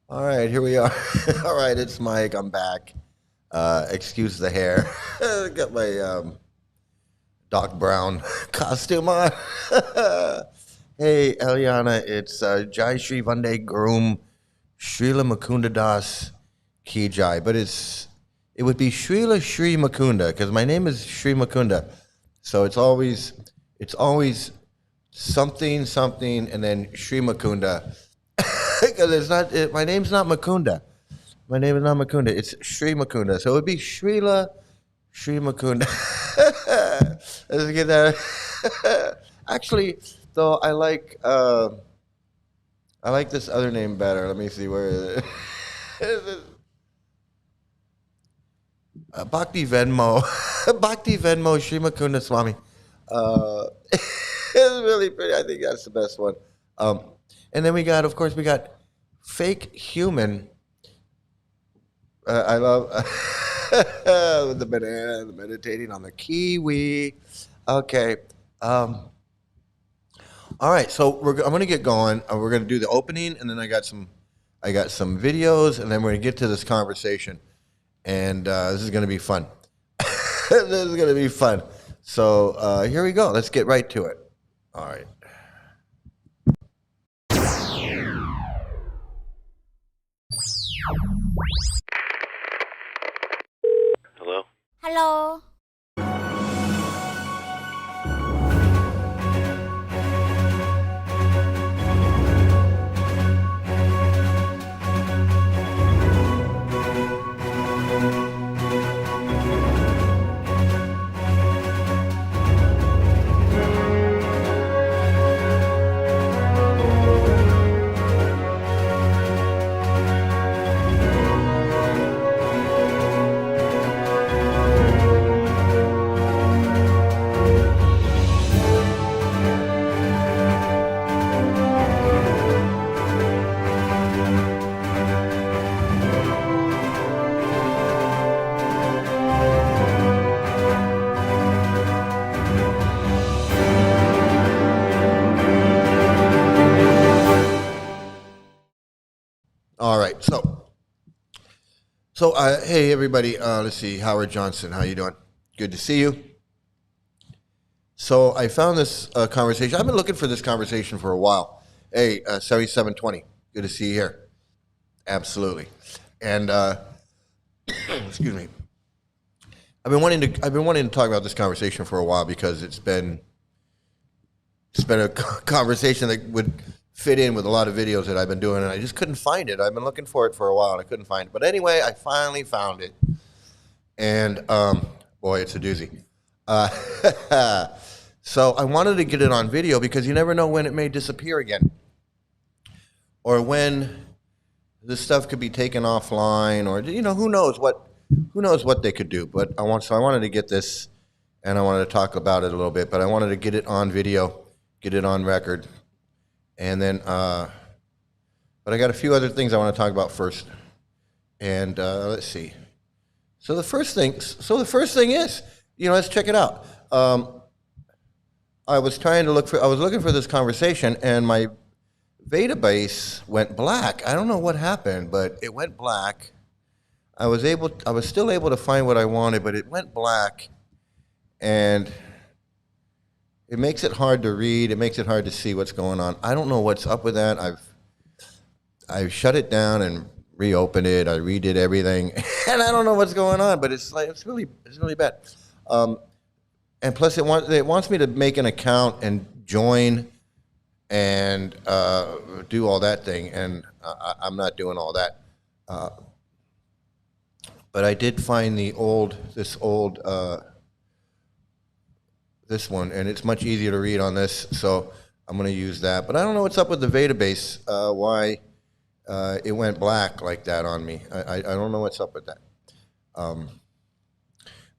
All right, here we are. All right, it's Mike. I'm back. Excuse the hair. Got my Doc Brown costume on. Hey, Eliana, it's Jai Shri Vande Groom Srila Mukunda Das Ki Jai, but it would be Srila Shri Mukunda because my name is Shri Mukunda, so it's always something something and then Shri Mukunda because my name's not Mukunda. My name is not Mukunda. It's Sri Mukunda. So it would be Srila Sri Mukunda. Let's get that. Actually, though, I like this other name better. Let me see where is it. Bhakti Venmo. Bhakti Venmo Sri Mukunda Swami. It's really pretty. I think that's the best one. And then of course, we got fake human. I love the banana, the meditating on the kiwi. Okay. All right. So I'm going to get going. We're going to do the opening, and then I got some videos, and then we're going to get to this conversation, and this is going to be fun. This is going to be fun. So here we go. Let's get right to it. All right. Hello? Hello. All right. Hey everybody. Let's see. Howard Johnson, how you doing? Good to see you. So I found this conversation. I've been looking for this conversation for a while. Hey, 7720. Good to see you here. Absolutely. And excuse me. I've been wanting to talk about this conversation for a while because it's been a conversation that would fit in with a lot of videos that I've been doing, and I just couldn't find it. I've been looking for it for a while, and I couldn't find it. But anyway, I finally found it, and boy, it's a doozy. So I wanted to get it on video because you never know when it may disappear again, or when this stuff could be taken offline, or who knows what they could do. But I wanted to get this, and I wanted to talk about it a little bit. But I wanted to get it on video, get it on record. And then, but I got a few other things I want to talk about first. And let's see. So the first thing is, let's check it out. I was looking for this conversation, and my database went black. I don't know what happened, but it went black. I was still able to find what I wanted, but it went black, and it makes it hard to read. It makes it hard to see what's going on. I don't know what's up with that. I've shut it down and reopened it. I redid everything, and I don't know what's going on. But it's really bad. And plus, it wants me to make an account and join and do all that thing, and I'm not doing all that. But I did find this one, and it's much easier to read on this, so I'm going to use that. But I don't know what's up with the database, why it went black like that on me. I don't know what's up with that.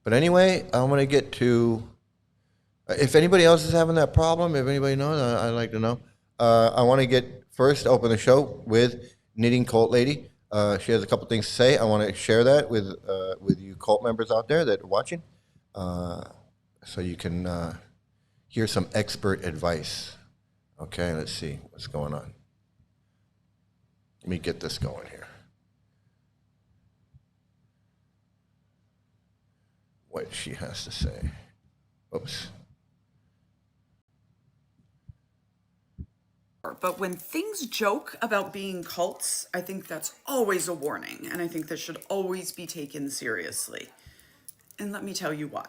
But anyway, I'm going to get to, if anybody else is having that problem, if anybody knows, I'd like to know. I want to open the show with Knitting Cult Lady. She has a couple things to say. I want to share that with you cult members out there that are watching. So you can hear some expert advice. Okay, let's see what's going on. me get this going here. What she has to say. Oops. But when things joke about being cults, I think that's always a warning, and I think that should always be taken seriously. And let me tell you why.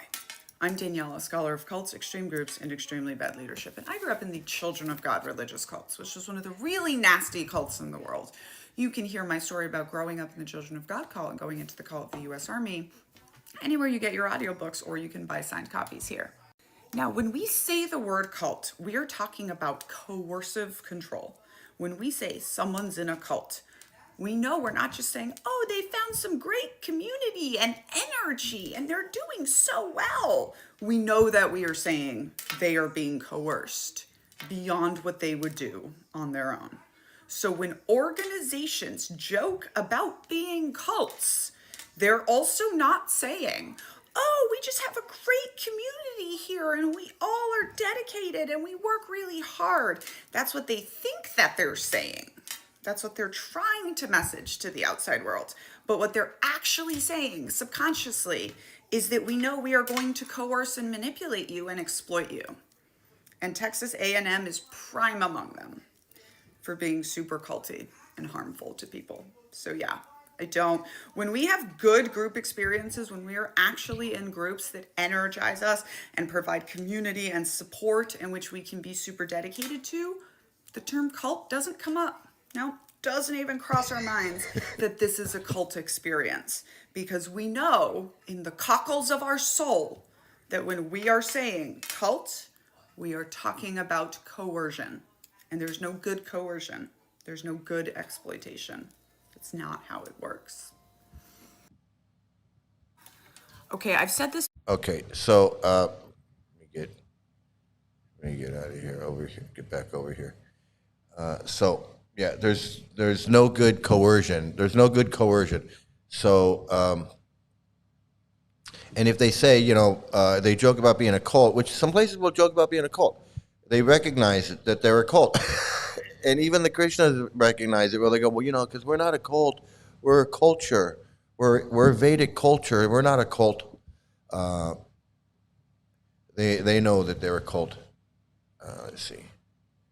I'm Danielle, a scholar of cults, extreme groups, and extremely bad leadership. And I grew up in the Children of God religious cults, which is one of the really nasty cults in the world. You can hear my story about growing up in the Children of God cult and going into the cult of the U.S. Army anywhere you get your audiobooks, or you can buy signed copies here. Now, when we say the word cult, we are talking about coercive control. When we say someone's in a cult, we know we're not just saying, oh, they found some great community and energy and they're doing so well. We know that we are saying they are being coerced beyond what they would do on their own. So when organizations joke about being cults, they're also not saying, oh, we just have a great community here and we all are dedicated and we work really hard. That's what they think that they're saying. That's what they're trying to message to the outside world. But what they're actually saying subconsciously is that we know we are going to coerce and manipulate you and exploit you. And Texas A&M is prime among them for being super culty and harmful to people. So yeah, when we have good group experiences, when we are actually in groups that energize us and provide community and support in which we can be super dedicated to, the term cult doesn't come up. No, doesn't even cross our minds that this is a cult experience, because we know in the cockles of our soul that when we are saying cult, we are talking about coercion, and there's no good coercion. There's no good exploitation. It's not how it works. Okay, I've said this. Okay, so let me get out of here, over here, get back over here. So yeah, there's no good coercion. There's no good coercion. So and if they say, they joke about being a cult, which some places will joke about being a cult, they recognize that they're a cult. And even the Krishnas recognize it, where they go, well, because we're not a cult, we're a culture. We're Vedic culture. We're not a cult. They know that they're a cult. Let's see.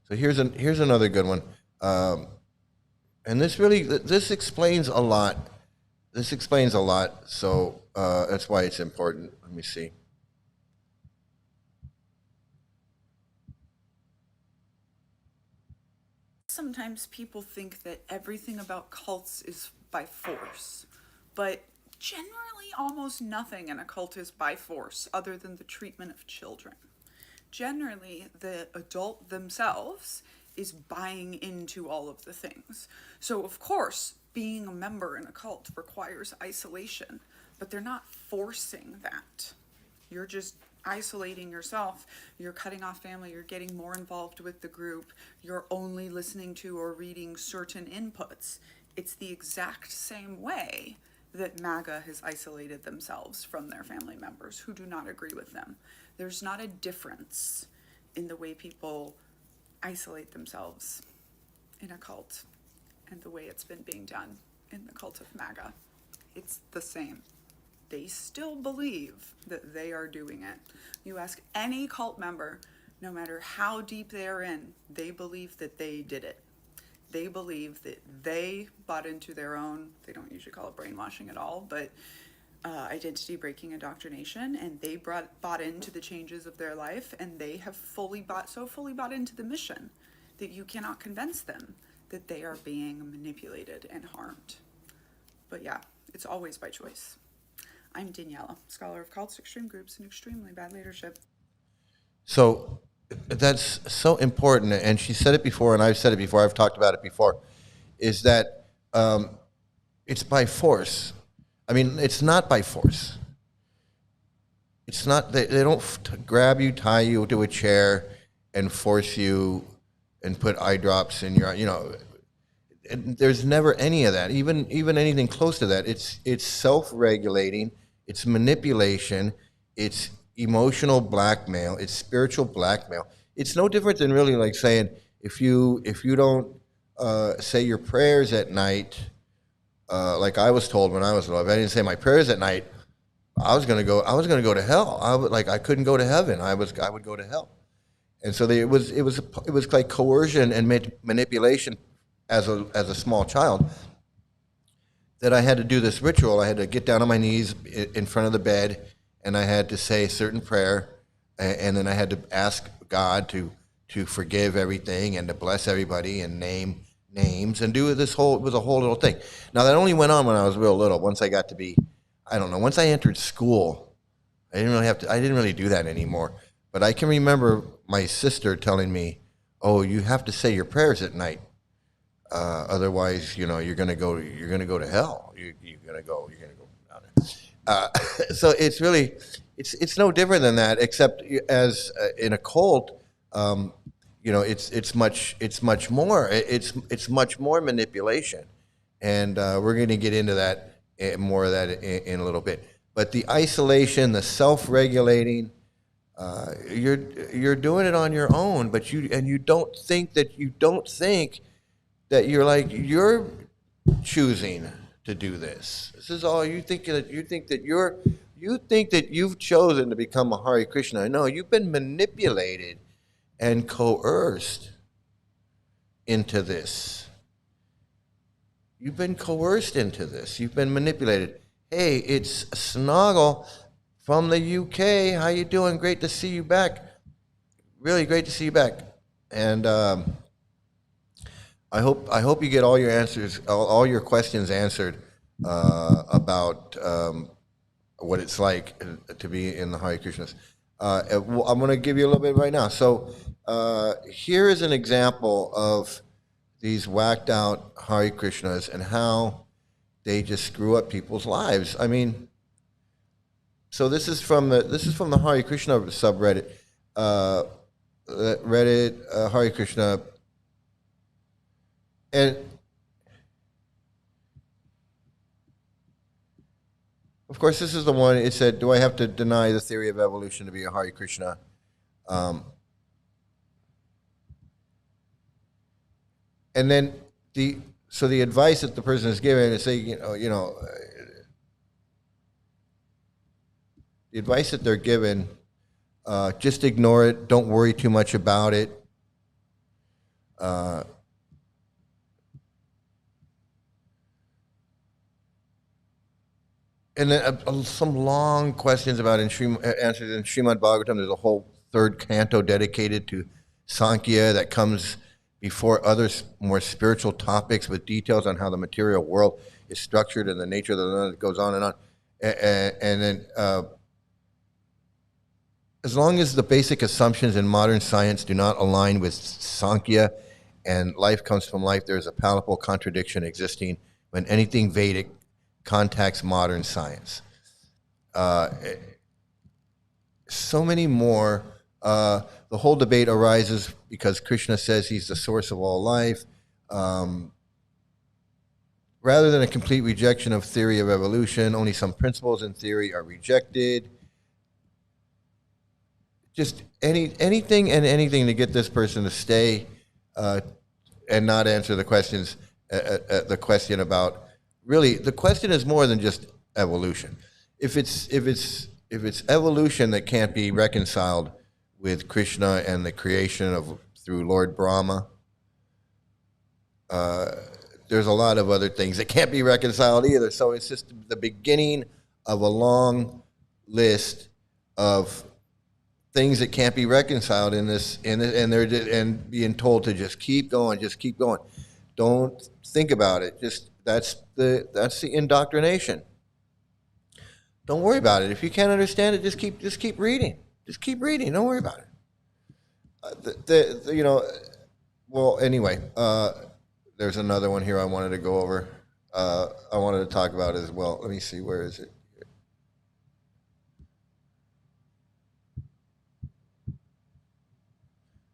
So here's another good one, and this explains a lot. This explains a lot. So that's why it's important. Let me see. Sometimes people think that everything about cults is by force, but generally almost nothing in a cult is by force other than the treatment of children. Generally, the adult themselves is buying into all of the things. So of course, being a member in a cult requires isolation, but they're not forcing that. You're just isolating yourself, you're cutting off family, you're getting more involved with the group, you're only listening to or reading certain inputs. It's the exact same way that MAGA has isolated themselves from their family members who do not agree with them. There's not a difference in the way people isolate themselves in a cult and the way it's been being done in the cult of MAGA. It's the same. They still believe that they are doing it. You ask any cult member, no matter how deep they are in, they believe that they did it. They believe that they bought into their own, they don't usually call it brainwashing at all, but identity breaking indoctrination, and they bought into the changes of their life, and they have fully bought into the mission that you cannot convince them that they are being manipulated and harmed. But yeah, it's always by choice. I'm Daniela, scholar of cults, extreme groups, and extremely bad leadership. So that's so important, and she said it before, and I've said it before, I've talked about it before, is that it's by force. I mean, it's not by force. It's not, they don't grab you, tie you to a chair, and force you and put eye drops in your, there's never any of that, even anything close to that. It's self-regulating, it's manipulation, it's emotional blackmail, it's spiritual blackmail. It's no different than really like saying, if you don't say your prayers at night, like I was told when I was little, if I didn't say my prayers at night, I was gonna go. I was gonna go to hell. I couldn't go to heaven. I would go to hell. And so it was like coercion and manipulation as a small child, that I had to do this ritual. I had to get down on my knees in front of the bed, and I had to say a certain prayer, and then I had to ask God to forgive everything and to bless everybody and name names and do this whole, it was a whole little thing. Now that only went on when I was real little. Once I got to be, I don't know, once I entered school, I didn't really do that anymore. But I can remember my sister telling me, "Oh, you have to say your prayers at night. Otherwise, you're gonna go to hell. You're gonna go down there." So it's really, it's no different than that, except as in a cult, it's much more. It's much more manipulation, and we're going to get into that, more of that in a little bit. But the isolation, the self-regulating, you're doing it on your own, but you don't think that you're choosing to do this. This is all you think, you think that you've chosen to become a Hare Krishna. No, you've been manipulated and coerced into this. You've been coerced into this. You've been manipulated. Hey, it's Snoggle from the UK. How you doing? Great to see you back. Really great to see you back. And I hope you get all your answers, all your questions answered, about what it's like to be in the Hare Krishnas. I'm going to give you a little bit right now. So here is an example of these whacked out Hare Krishnas and how they just screw up people's lives. I mean, so this is from the Hare Krishna subreddit, Reddit, Hare Krishna, and of course this is the one. It said, "Do I have to deny the theory of evolution to be a Hare Krishna?" Um, and then the advice that the person is giving is saying, the advice that they're given, just ignore it. Don't worry too much about it. Uh, and then some long questions about answers in Srimad Bhagavatam. There's a whole third canto dedicated to Sankhya that comes before other more spiritual topics with details on how the material world is structured and the nature of the, it goes on and on. And then as long as the basic assumptions in modern science do not align with Sankhya and life comes from life, there is a palpable contradiction existing when anything Vedic contacts modern science. So many more. The whole debate arises because Krishna says he's the source of all life. Rather than a complete rejection of theory of evolution, only some principles in theory are rejected. Just anything to get this person to stay and not answer the questions. The question about, really, the question is more than just evolution. If it's evolution that can't be reconciled with Krishna and the creation of through Lord Brahma, there's a lot of other things that can't be reconciled either. So it's just the beginning of a long list of things that can't be reconciled in this, and and being told to just keep going, Don't think about it. Just that's the indoctrination. Don't worry about it. If you can't understand it, just keep reading. Just keep reading. Don't worry about it. Well, anyway, there's another one here I wanted to go over. I wanted to talk about as well. Let me see, where is it?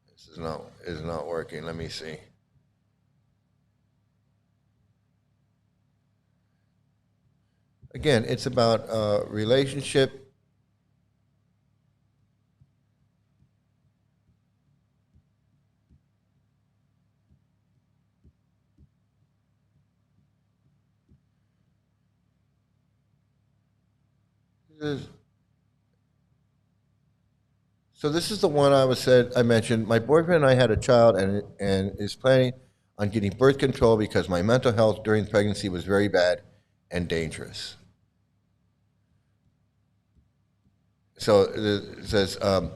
This is not working. Let me see. Again, it's about relationship. So this is the one I mentioned. My boyfriend and I had a child and is planning on getting birth control because my mental health during pregnancy was very bad and dangerous. So it says, I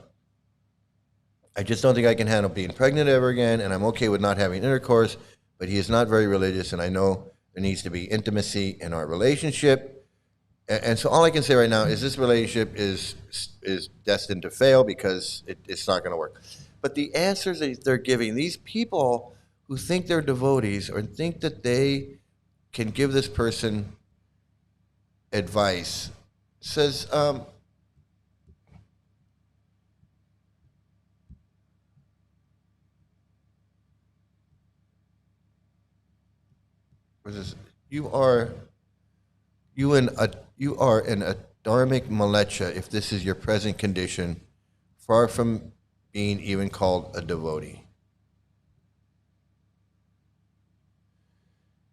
just don't think I can handle being pregnant ever again, and I'm okay with not having intercourse, but he is not very religious, and I know there needs to be intimacy in our relationship. And so all I can say right now is this relationship is destined to fail because it's not going to work. But the answers that they're giving, these people who think they're devotees or think that they can give this person advice, says, you are you an you are an adharmic malecha if this is your present condition, far from being even called a devotee.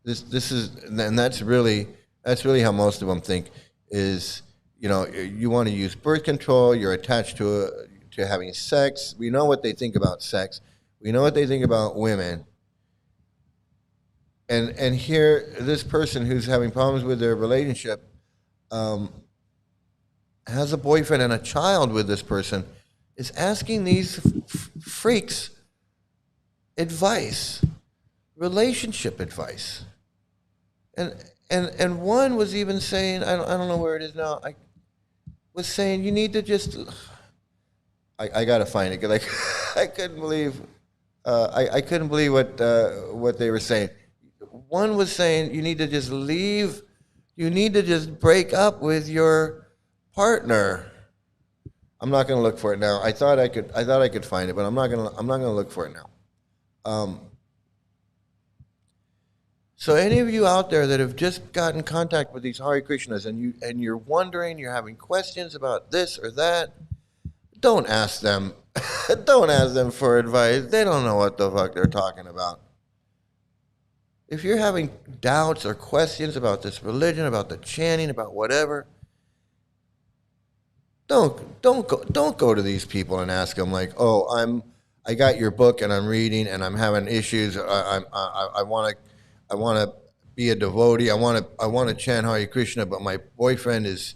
This is, and that's really how most of them think is, you want to use birth control, you're attached to having sex. We know what they think about sex. We know what they think about women. And here, this person who's having problems with their relationship has a boyfriend and a child with this person, is asking these freaks advice, relationship advice. And one was even saying, I don't know where it is now, I was saying you need to just, I got to find it because I couldn't believe, I couldn't believe what they were saying. One was saying you need to just leave, you need to just break up with your partner. I'm not going to look for it now. I thought I could find it, but I'm not going to look for it now. So any of you out there that have just got in contact with these Hare Krishnas and you're wondering, you're having questions about this or that, don't ask them. Don't ask them for advice. They don't know what the fuck they're talking about. If you're having doubts or questions about this religion, about the chanting, about whatever, don't go to these people and ask them like, oh, I got your book and I'm reading and I'm having issues. I want to be a devotee. I want to chant Hare Krishna, but my boyfriend he's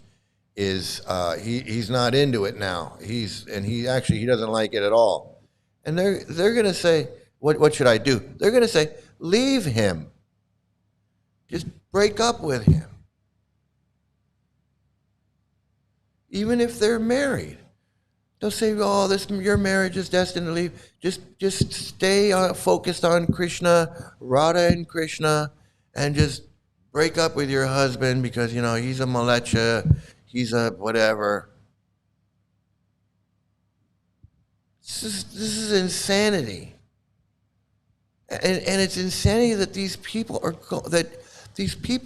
not into it now. He doesn't like it at all. And they're gonna say, what should I do? They're gonna say, leave him. Just break up with him. Even if they're married. They'll say, oh, your marriage is destined to leave. Just stay focused on Krishna, Radha and Krishna, and just break up with your husband because, he's a malecha, he's a whatever. This is insanity. And it's insanity that these people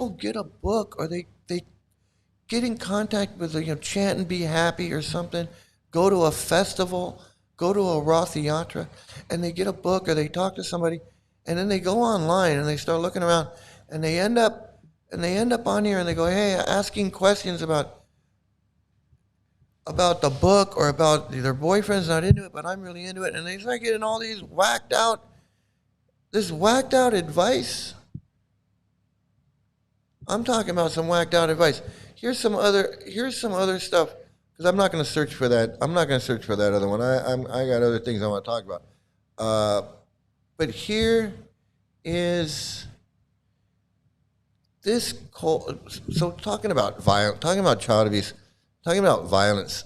get a book or they get in contact with, chant and be happy or something, go to a festival, go to a Rath Yatra, and they get a book or they talk to somebody, and then they go online and they start looking around, and they end up on here and they go, hey, asking questions about the book or about their boyfriend's not into it, but I'm really into it, and they start getting all these whacked out advice. I'm talking about some whacked out advice. Here's some other stuff, because I'm not going to search for that. I'm not going to search for that other one. I got other things I want to talk about. But here is this cult. So talking about child abuse, talking about violence.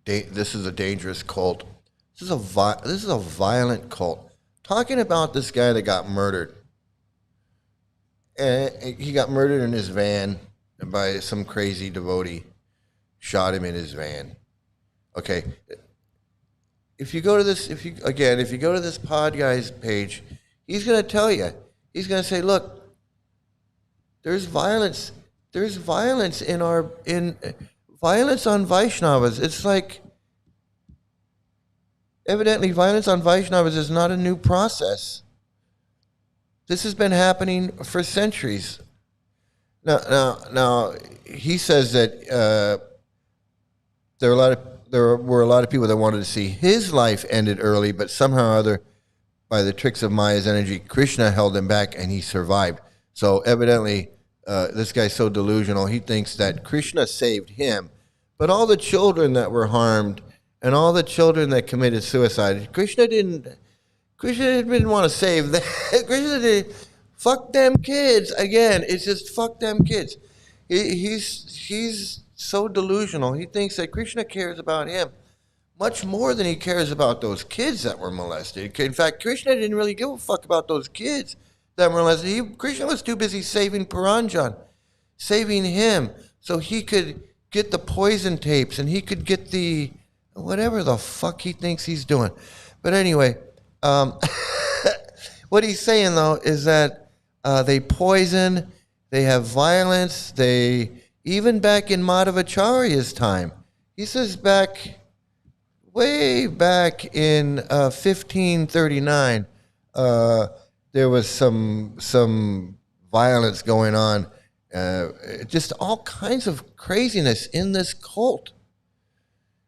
This is a dangerous cult. This is a violent cult. Talking about this guy that got murdered. And he got murdered in his van by some crazy devotee. Shot him in his van. Okay. If you go to this pod guy's page, he's going to tell you. He's going to say, look, there's violence. There's violence violence on Vaishnavas. It's like, evidently violence on Vaishnavas is not a new process. This has been happening for centuries. Now, he says that there were a lot of people that wanted to see his life ended early, but somehow or other, by the tricks of Maya's energy, Krishna held him back, and he survived. So evidently, this guy's so delusional. He thinks that Krishna saved him, but all the children that were harmed and all the children that committed suicide, Krishna didn't. Krishna didn't want to save them. Krishna did. Fuck them kids. Again, it's just fuck them kids. He's so delusional. He thinks that Krishna cares about him much more than he cares about those kids that were molested. In fact, Krishna didn't really give a fuck about those kids that were molested. Krishna was too busy saving Paranjan, saving him, so he could get the poison tapes and he could get the whatever the fuck he thinks he's doing. But anyway, what he's saying though is that they poison, they have violence, they even back in Madhavacharya's time. He says way back in 1539, there was some violence going on, just all kinds of craziness in this cult.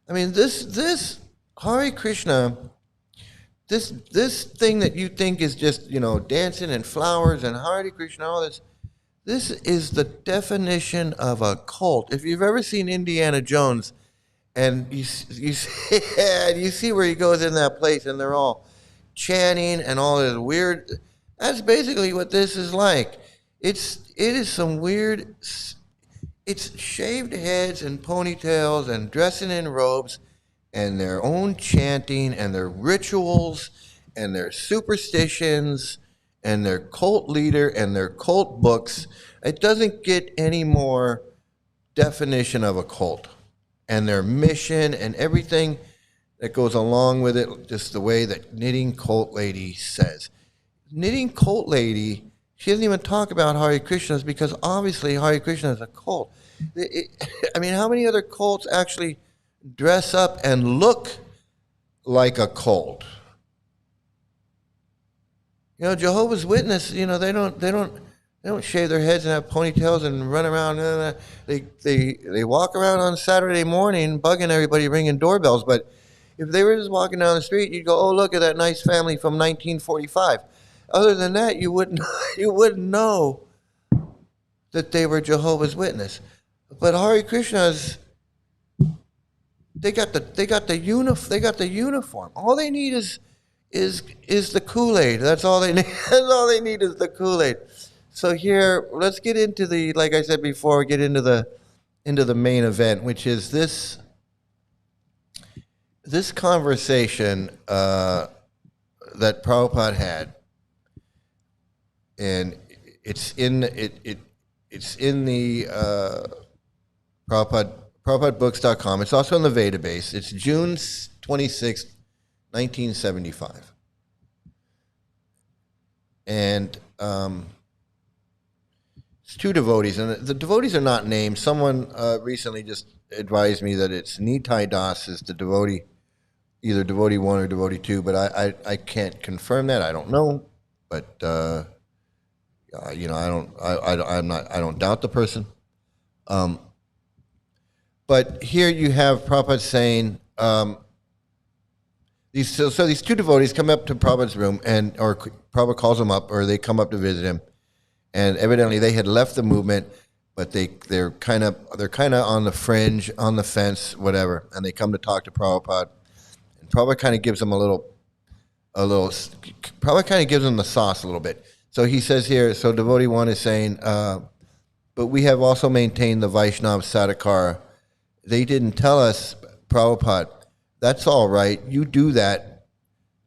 I mean, this Hare Krishna, this thing that you think is just, dancing and flowers and Hare Krishna, all this is the definition of a cult. If you've ever seen Indiana Jones, and you see where he goes in that place, and they're all chanting and all this weird. That's basically what this is like. It is some weird. It's shaved heads and ponytails and dressing in robes, and their own chanting and their rituals and their superstitions and their cult leader and their cult books. It doesn't get any more definition of a cult. And their mission and everything that goes along with it, just the way that Knitting Cult Lady says. Knitting Cult Lady, she doesn't even talk about Hare Krishnas because obviously Hare Krishna is a cult. I mean, how many other cults actually dress up and look like a cult? Jehovah's Witness, they don't shave their heads and have ponytails and run around. They walk around on Saturday morning bugging everybody, ringing doorbells. But if they were just walking down the street, you'd go, "Oh, look at that nice family from 1945." Other than that, you wouldn't know that they were Jehovah's Witness. But Hare Krishnas, they got the uniform. All they need is the Kool-Aid. That's all they need. That's all they need is the Kool-Aid. So here, let's get into like I said before, get into the main event, which is this conversation that Prabhupada had, and it's in the PrabhupadaBooks.com. It's also in the Vedabase. It's June 26th, 1975, and it's two devotees, and the devotees are not named. Someone recently just advised me that it's Nitai Das is the devotee, either devotee 1 or devotee 2, but I can't confirm that. I don't know, but I don't doubt the person. But here you have Prabhupada saying these two devotees come up to Prabhupada's room, or Prabhupada calls them up, or they come up to visit him. And evidently they had left the movement, but they're kind of on the fringe, on the fence, whatever. And they come to talk to Prabhupada, and Prabhupada kind of gives them Prabhupada kind of gives them the sauce a little bit. So he says here, so devotee 1 is saying, but we have also maintained the Vaishnav Sadhakara. They didn't tell us, Prabhupada, that's all right, you do that,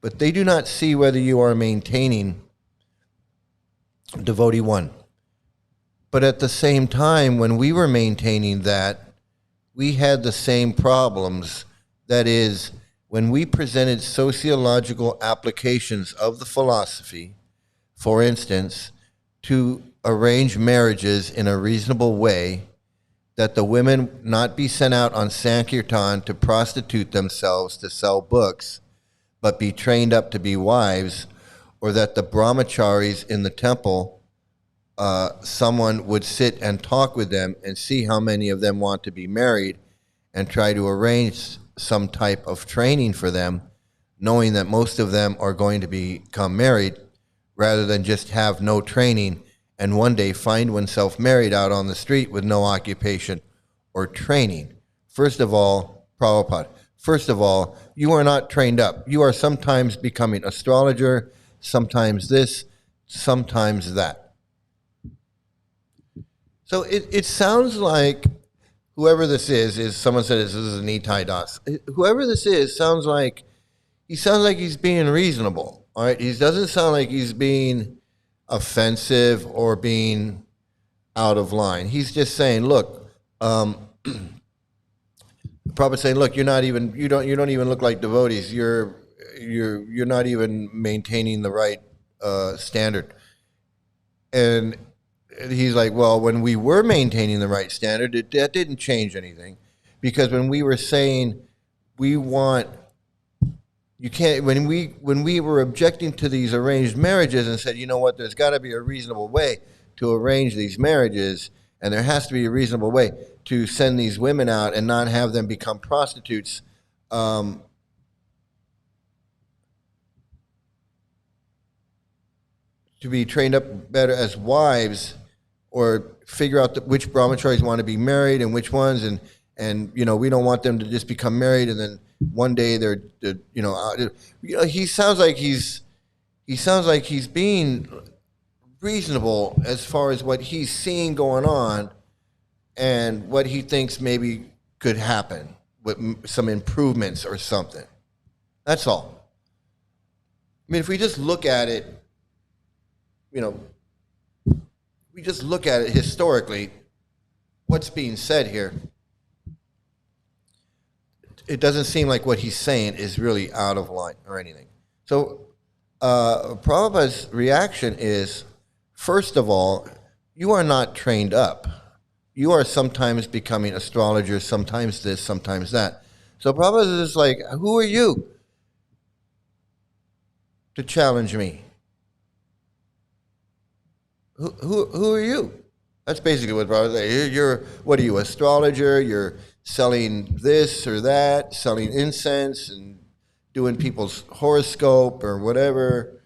but they do not see whether you are maintaining devotee 1. But at the same time, when we were maintaining that, we had the same problems. That is, when we presented sociological applications of the philosophy, for instance, to arrange marriages in a reasonable way, that the women not be sent out on Sankirtan to prostitute themselves to sell books, but be trained up to be wives, or that the brahmacharis in the temple someone would sit and talk with them and see how many of them want to be married and try to arrange some type of training for them, knowing that most of them are going to become married, rather than just have no training and one day find oneself married out on the street with no occupation or training. First of all, Prabhupada, first of all, you are not trained up. You are sometimes becoming astrologer, sometimes this, sometimes that. So it sounds like whoever this is someone said this is Nitai Das. Whoever this is sounds like he's being reasonable. All right, he doesn't sound like he's being offensive or being out of line. He's just saying, look, Prabhupada saying, look, you don't even look like devotees. You're not even maintaining the right standard. And he's like, well, when we were maintaining the right standard, that didn't change anything, because when we were saying you can't, when we were objecting to these arranged marriages and said, you know what, there's got to be a reasonable way to arrange these marriages, and there has to be a reasonable way to send these women out and not have them become prostitutes. To be trained up better as wives, or figure out which brahmacharis want to be married and which ones, and we don't want them to just become married and then one day they're he sounds like he's being reasonable as far as what he's seeing going on and what he thinks maybe could happen with some improvements or something. That's all. I mean, if we just look at it, we just look at it historically, what's being said here, it doesn't seem like what he's saying is really out of line or anything. So Prabhupada's reaction is, first of all, you are not trained up. You are sometimes becoming astrologers, sometimes this, sometimes that. So Prabhupada is like, who are you to challenge me? Who are you? That's basically what Prabhupada says. What are you, astrologer? You're selling this or that, selling incense and doing people's horoscope or whatever.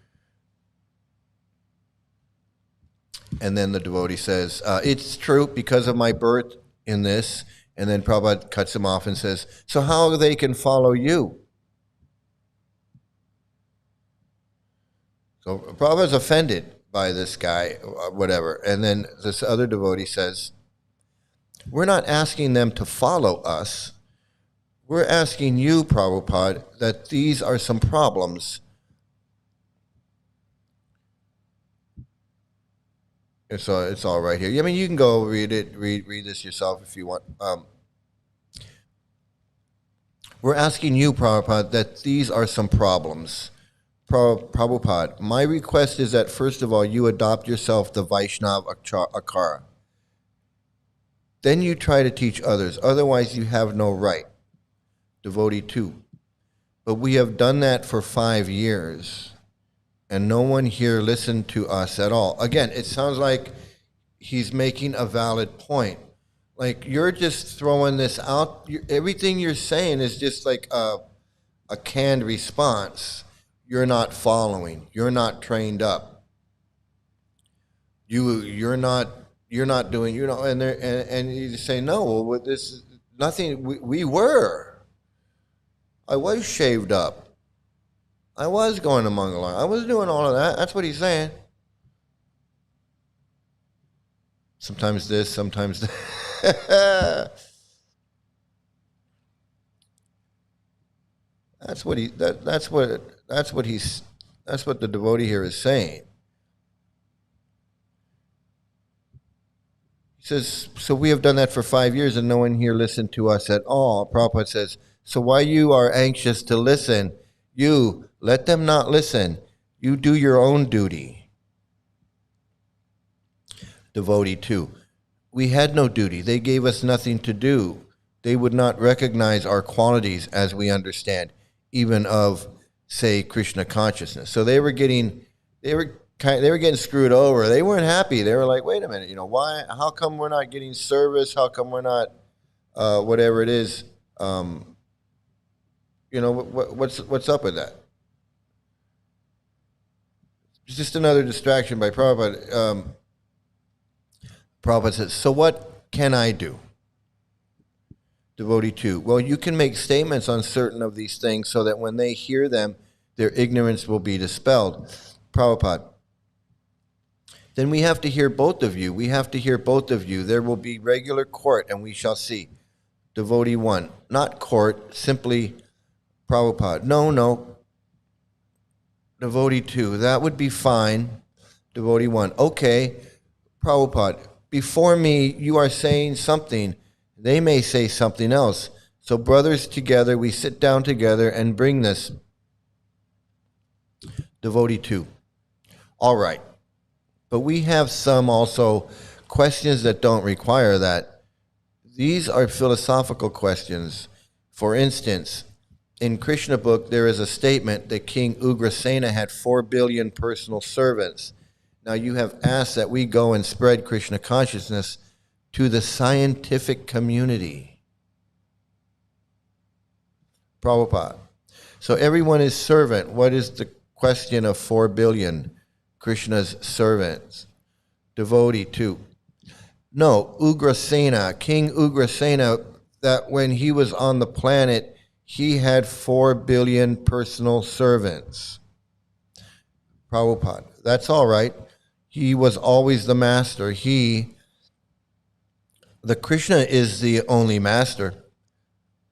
And then the devotee says, it's true because of my birth in this. And then Prabhupada cuts him off and says, so how they can follow you? So Prabhupada's offended by this guy, whatever. And then this other devotee says, we're not asking them to follow us. We're asking you, Prabhupada, that these are some problems. It's all right here. I mean, you can go read it, read this yourself if you want. We're asking you, Prabhupada, that these are some problems. Prabhupada, my request is that first of all, you adopt yourself the Vaishnava Akara. Then you try to teach others. Otherwise, you have no right. Devotee 2. But we have done that for 5 years, and no one here listened to us at all. Again, it sounds like he's making a valid point. Like, you're just throwing this out. Everything you're saying is just like a canned response. You're not following. You're not trained up. You're not doing, and you say, no, well, this is nothing. We were. I was shaved up. I was going to Mangalam. I was doing all of that. That's what he's saying. Sometimes this, sometimes that. That's what the devotee here is saying. He says, so we have done that for 5 years and no one here listened to us at all. Prabhupada says, so why you are anxious to listen? You, let them not listen. You do your own duty. Devotee 2, we had no duty. They gave us nothing to do. They would not recognize our qualities as we understand, even of, say, Krishna consciousness. So they were they were getting screwed over. They weren't happy. They were like, wait a minute, why? How come we're not getting service? How come we're not whatever it is? What's up with that? It's just another distraction by Prabhupada. Prabhupada says, so what can I do? Devotee 2. Well, you can make statements on certain of these things so that when they hear them, their ignorance will be dispelled. Prabhupada. Then we have to hear both of you. We have to hear both of you. There will be regular court, and we shall see. Devotee 1. Not court, simply Prabhupada. No. Devotee 2. That would be fine. Devotee 1. Okay. Prabhupada. Before me, you are saying something. They may say something else. So brothers together, we sit down together and bring this. Devotee 2. All right. But we have some also questions that don't require that. These are philosophical questions. For instance, in Krishna book, there is a statement that King Ugrasena had 4 billion personal servants. Now you have asked that we go and spread Krishna consciousness to the scientific community. Prabhupada. So everyone is servant. What is the question of 4 billion Krishna's servants? Devotee 2. No, Ugrasena, King Ugrasena, that when he was on the planet, he had 4 billion personal servants. Prabhupada. That's all right. He was always the master. The Krishna is the only master.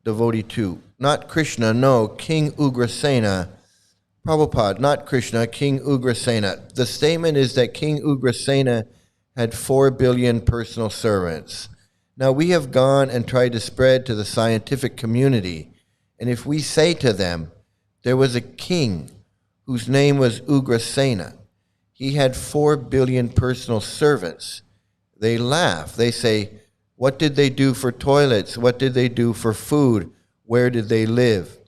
Devotee 2. Not Krishna, no, King Ugrasena. Prabhupada, not Krishna, King Ugrasena. The statement is that King Ugrasena had 4 billion personal servants. Now we have gone and tried to spread to the scientific community. And if we say to them, there was a king whose name was Ugrasena. He had 4 billion personal servants. They laugh. They say, what did they do for toilets? What did they do for food? Where did they live?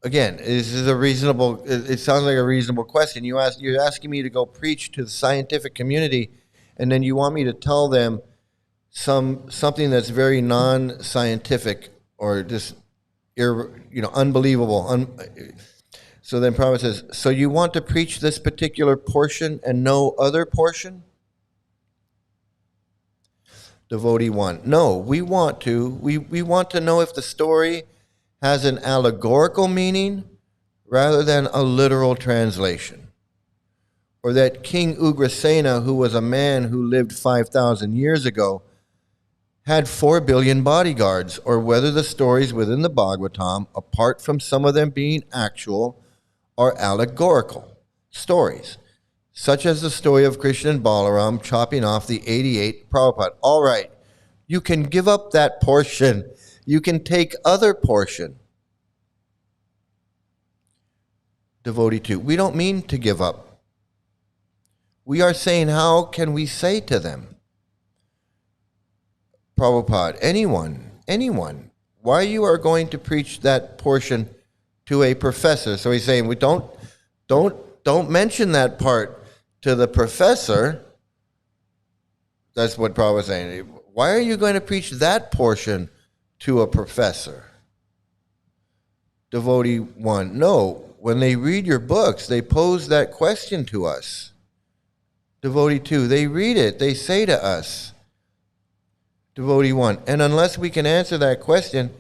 Again, this is it sounds like a reasonable question. You're asking me to go preach to the scientific community, and then you want me to tell them something that's very non-scientific or just unbelievable. So then Prabhupada says, so you want to preach this particular portion and no other portion? Devotee 1. No, we want to know if the story has an allegorical meaning rather than a literal translation. Or that King Ugrasena, who was a man who lived 5,000 years ago, had 4 billion bodyguards, or whether the stories within the Bhagavatam, apart from some of them being actual, are allegorical stories, such as the story of Krishna and Balaram chopping off the 88 Prabhupada. All right, you can give up that portion. You can take other portion. Devotee 2. We don't mean to give up. We are saying, how can we say to them? Prabhupada, anyone. Why you are going to preach that portion to a professor? So he's saying, we don't mention that part to the professor. That's what Prabhupada was saying. Why are you going to preach that portion to a professor? Devotee 1. No, when they read your books, they pose that question to us. Devotee 2. They read it. They say to us. Devotee 1. And unless we can answer that question,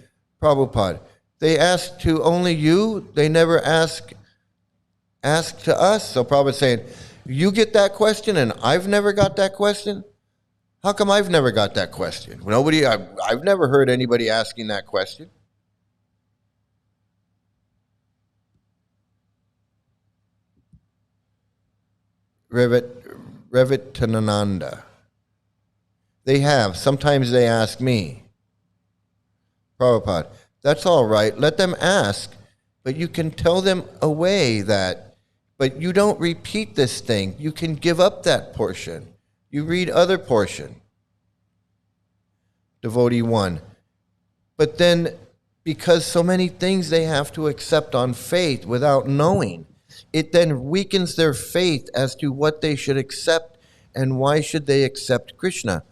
Prabhupada, they ask to only you. They never ask to us. So Prabhupada's saying, you get that question and I've never got that question? How come I've never got that question? I've never heard anybody asking that question. Revitananda. They have. Sometimes they ask me. Prabhupada, that's all right. Let them ask. But you can tell them away but you don't repeat this thing. You can give up that portion. You read other portion. Devotee 1. But then because so many things they have to accept on faith without knowing. It then weakens their faith as to what they should accept and why should they accept Krishna,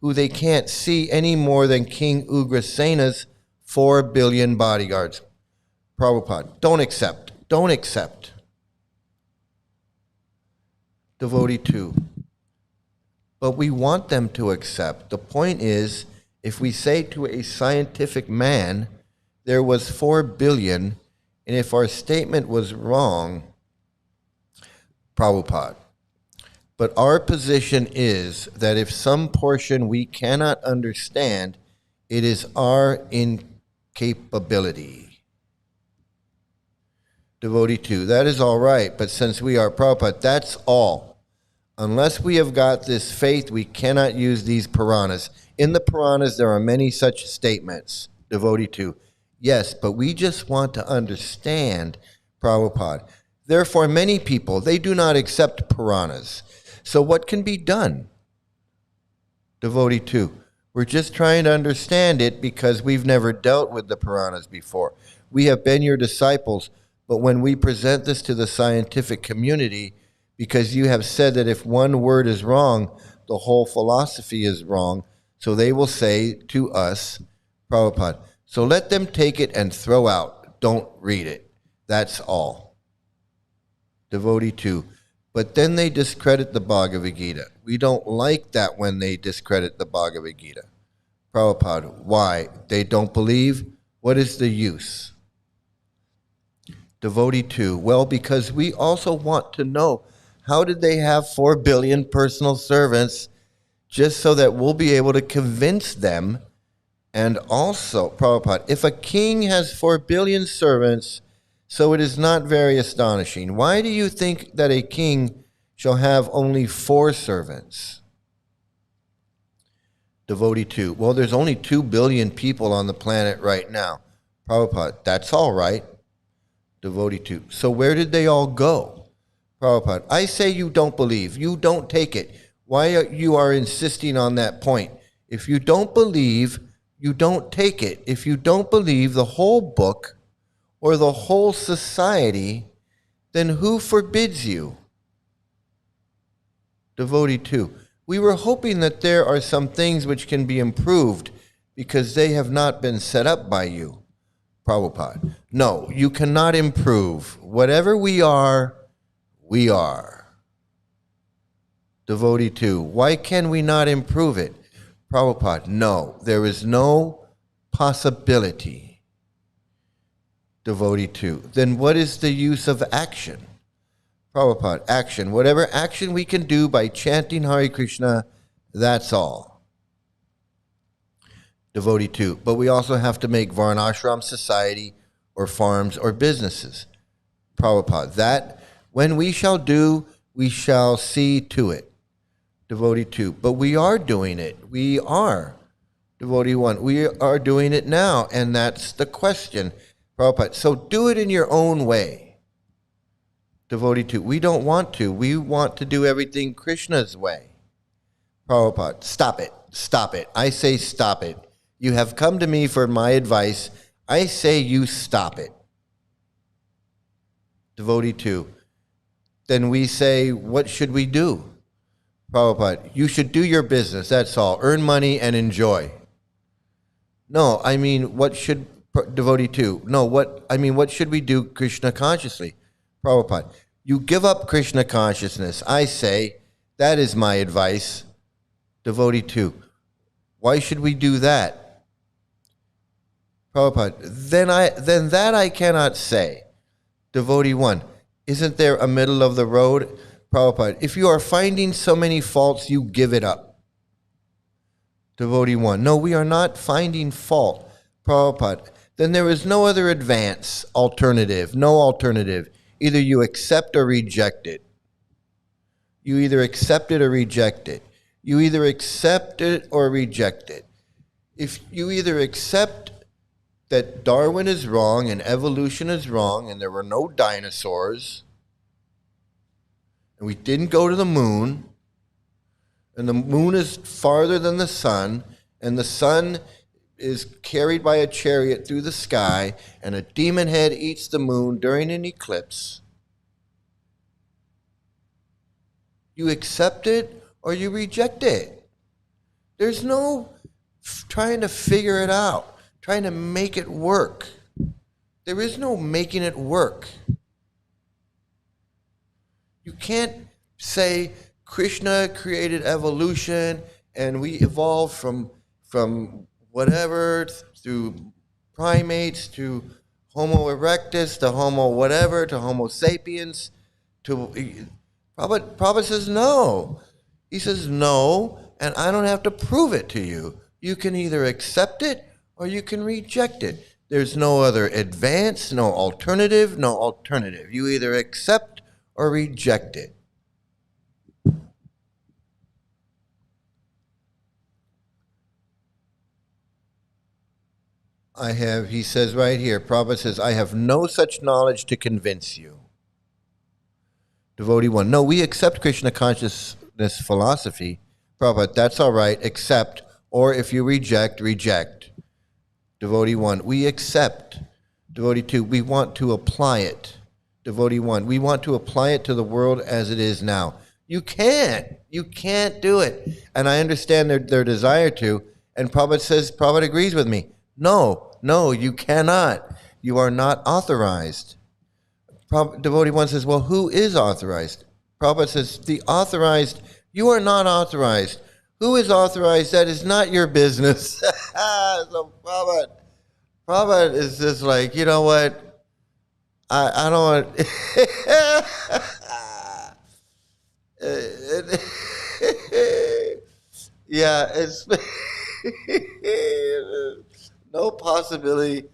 who they can't see any more than King Ugrasena's 4 billion bodyguards. Prabhupada, don't accept. Don't accept. Devotee 2. But we want them to accept. The point is, if we say to a scientific man, there was 4 billion, and if our statement was wrong, Prabhupada. But our position is that if some portion we cannot understand, it is our incapability. Devotee 2, that is all right, but since we are Prabhupada, that's all. Unless we have got this faith, we cannot use these Puranas. In the Puranas, there are many such statements. Devotee 2, yes, but we just want to understand, Prabhupada. Therefore, many people, they do not accept Puranas. So what can be done? Devotee 2, we're just trying to understand it because we've never dealt with the Puranas before. We have been your disciples, but when we present this to the scientific community, because you have said that if one word is wrong, the whole philosophy is wrong, so they will say to us, Prabhupada, so let them take it and throw out. Don't read it. That's all. Devotee 2, but then they discredit the Bhagavad Gita. We don't like that when they discredit the Bhagavad Gita. Prabhupada, why? They don't believe? What is the use? Devotee 2, well, because we also want to know, how did they have 4 billion personal servants just so that we'll be able to convince them? And also, Prabhupada, if a king has 4 billion servants, so it is not very astonishing. Why do you think that a king shall have only 4 servants? Devotee 2, well, there's only 2 billion people on the planet right now. Prabhupada, that's all right. Devotee 2, so where did they all go? Prabhupada, I say you don't believe. You don't take it. Why you are insisting on that point? If you don't believe, you don't take it. If you don't believe the whole book or the whole society, then who forbids you? Devotee 2, we were hoping that there are some things which can be improved because they have not been set up by you. Prabhupada, no, you cannot improve. Whatever we are, we are. Devotee 2, why can we not improve it? Prabhupada, no, there is no possibility. Devotee 2, then what is the use of action? Prabhupada, action. Whatever action we can do by chanting Hare Krishna, that's all. Devotee 2, but we also have to make Varnashram society or farms or businesses. Prabhupada, that when we shall do, we shall see to it. Devotee 2, but we are doing it. We are. Devotee 1, we are doing it now, and that's the question. Prabhupada, so do it in your own way. Devotee 2, we don't want to. We want to do everything Krishna's way. Prabhupada, stop it. Stop it. I say stop it. You have come to me for my advice. I say you stop it. Devotee 2, then we say, what should we do? Prabhupada, you should do your business, that's all. Earn money and enjoy. No, I mean, what should, Devotee 2, no, what should we do Krishna consciously? Prabhupada, you give up Krishna consciousness. I say, that is my advice. Devotee 2, why should we do that? Prabhupada, then that I cannot say. Devotee 1, isn't there a middle of the road? Prabhupada, if you are finding so many faults, you give it up. Devotee 1, no, we are not finding fault. Prabhupada, then there is no other alternative, no alternative. Either you accept or reject it. You either accept it or reject it. You either accept it or reject it. If you either accept that Darwin is wrong and evolution is wrong and there were no dinosaurs and we didn't go to the moon and the moon is farther than the sun and the sun is carried by a chariot through the sky, and a demon head eats the moon during an eclipse, you accept it or you reject it. There's no trying to figure it out, trying to make it work. There is no making it work. You can't say Krishna created evolution and we evolved from whatever through primates to Homo erectus to Homo whatever to Homo sapiens to Prabhupada says no. He says no, and I don't have to prove it to you. You can either accept it or you can reject it. There's no other advance, no alternative, no alternative. You either accept or reject it. He says right here, Prabhupada says, I have no such knowledge to convince you. Devotee 1, no, we accept Krishna consciousness philosophy. Prabhupada, that's all right, accept, or if you reject, reject. Devotee 1, we accept. Devotee 2, we want to apply it. Devotee 1, we want to apply it to the world as it is now. You can't do it. And I understand their desire to, and Prabhupada agrees with me. No, you cannot. You are not authorized. Devotee 1 says, well, who is authorized? Prabhupada says, the authorized, you are not authorized. Who is authorized? That is not your business. So Prabhupada is just like, you know what? I don't want... yeah, it's... no possibility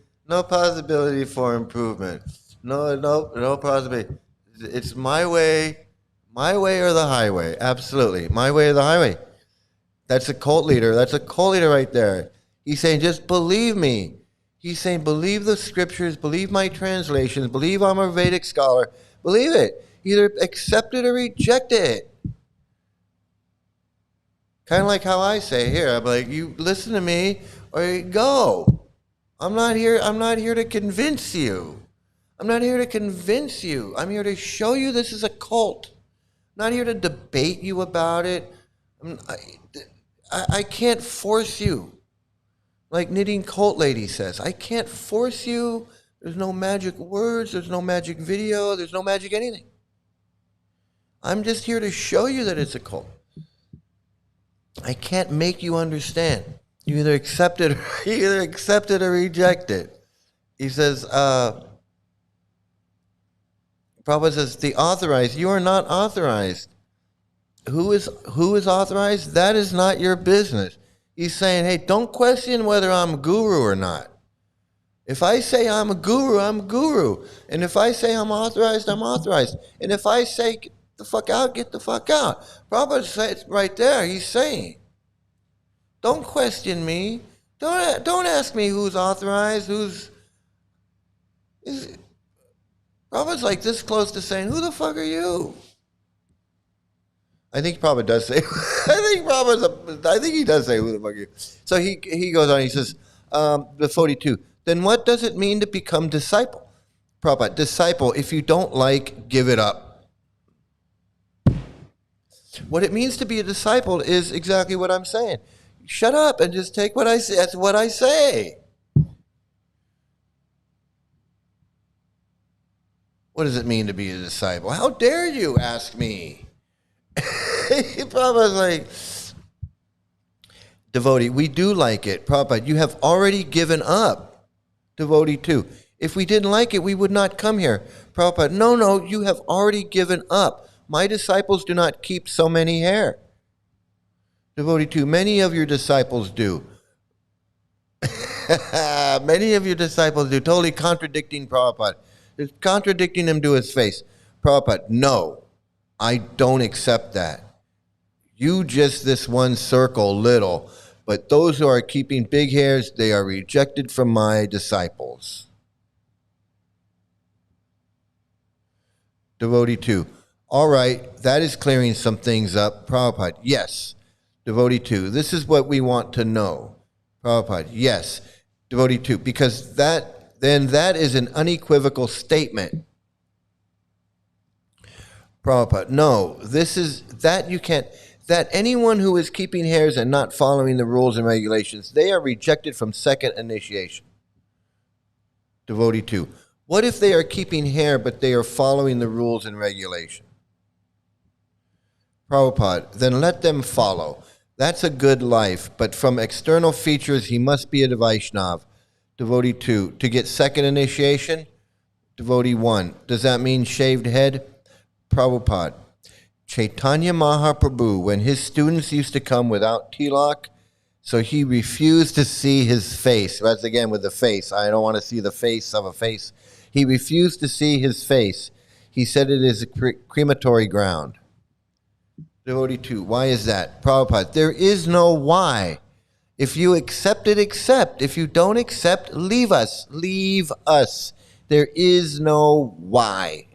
for improvement. No possibility. It's my way or the highway. Absolutely, my way or the highway. That's a cult leader. That's a cult leader right there. He's saying, just believe me. He's saying, believe the scriptures, believe my translations, believe I'm a Vedic scholar. Believe it. Either accept it or reject it. Kind of like how I say here, I'm like, you listen to me or you go. I'm not here to convince you. I'm not here to convince you. I'm here to show you this is a cult. I'm not here to debate you about it. I can't force you. Like Knitting Cult Lady says, I can't force you. There's no magic words. There's no magic video. There's no magic anything. I'm just here to show you that it's a cult. I can't make you understand. You either accept it or reject it. He says, Prabhupada says, the authorized, you are not authorized. Who is authorized? That is not your business. He's saying, hey, don't question whether I'm a guru or not. If I say I'm a guru, I'm a guru. And if I say I'm authorized, I'm authorized. And if I say get the fuck out, get the fuck out. Prabhupada says right there, he's saying, don't question me. Don't ask me who's authorized, Prabhupada's like this close to saying, who the fuck are you? I think Prabhupada does say, I think he does say, who the fuck are you? So he goes on, he says, the 42, then what does it mean to become disciple? Prabhupada, disciple, if you don't like, give it up. What it means to be a disciple is exactly what I'm saying. Shut up and just take what I say. That's what I say. What does it mean to be a disciple? How dare you ask me? Prabhupada's like, devotee, we do like it. Prabhupada, you have already given up. Devotee 2, if we didn't like it, we would not come here. Prabhupada, no, you have already given up. My disciples do not keep so many hair. Devotee 2, many of your disciples do. Many of your disciples do, totally contradicting Prabhupada. It's contradicting him to his face. Prabhupada, no, I don't accept that. You just this one circle little, but those who are keeping big hairs, they are rejected from my disciples. Devotee 2, all right, that is clearing some things up. Prabhupada, yes. Devotee 2, this is what we want to know. Prabhupada, yes. Devotee 2, because that is an unequivocal statement. Prabhupada, no, this is, that you can't, that anyone who is keeping hares and not following the rules and regulations, they are rejected from second initiation. Devotee 2, what if they are keeping hare but they are following the rules and regulations? Prabhupada, then let them follow. That's a good life, but from external features, he must be a Vaishnav. Devotee 2, to get second initiation? Devotee 1, does that mean shaved head? Prabhupada, Chaitanya Mahaprabhu, when his students used to come without tilak, so he refused to see his face. That's again with the face. I don't want to see the face of a face. He refused to see his face. He said it is a crematory ground. Devotee 2, why is that? Prabhupada, there is no why. If you accept it, accept. If you don't accept, leave us. Leave us. There is no why.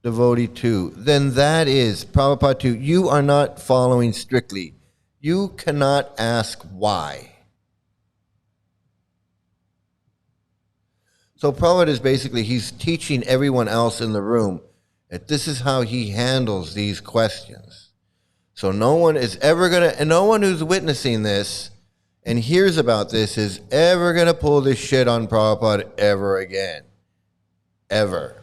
Devotee 2, then that is, Prabhupada 2, you are not following strictly. You cannot ask why. So Prabhupada is basically, he's teaching everyone else in the room that this is how he handles these questions. So no one is ever going to, and no one who's witnessing this and hears about this is ever going to pull this shit on Prabhupada ever again. Ever.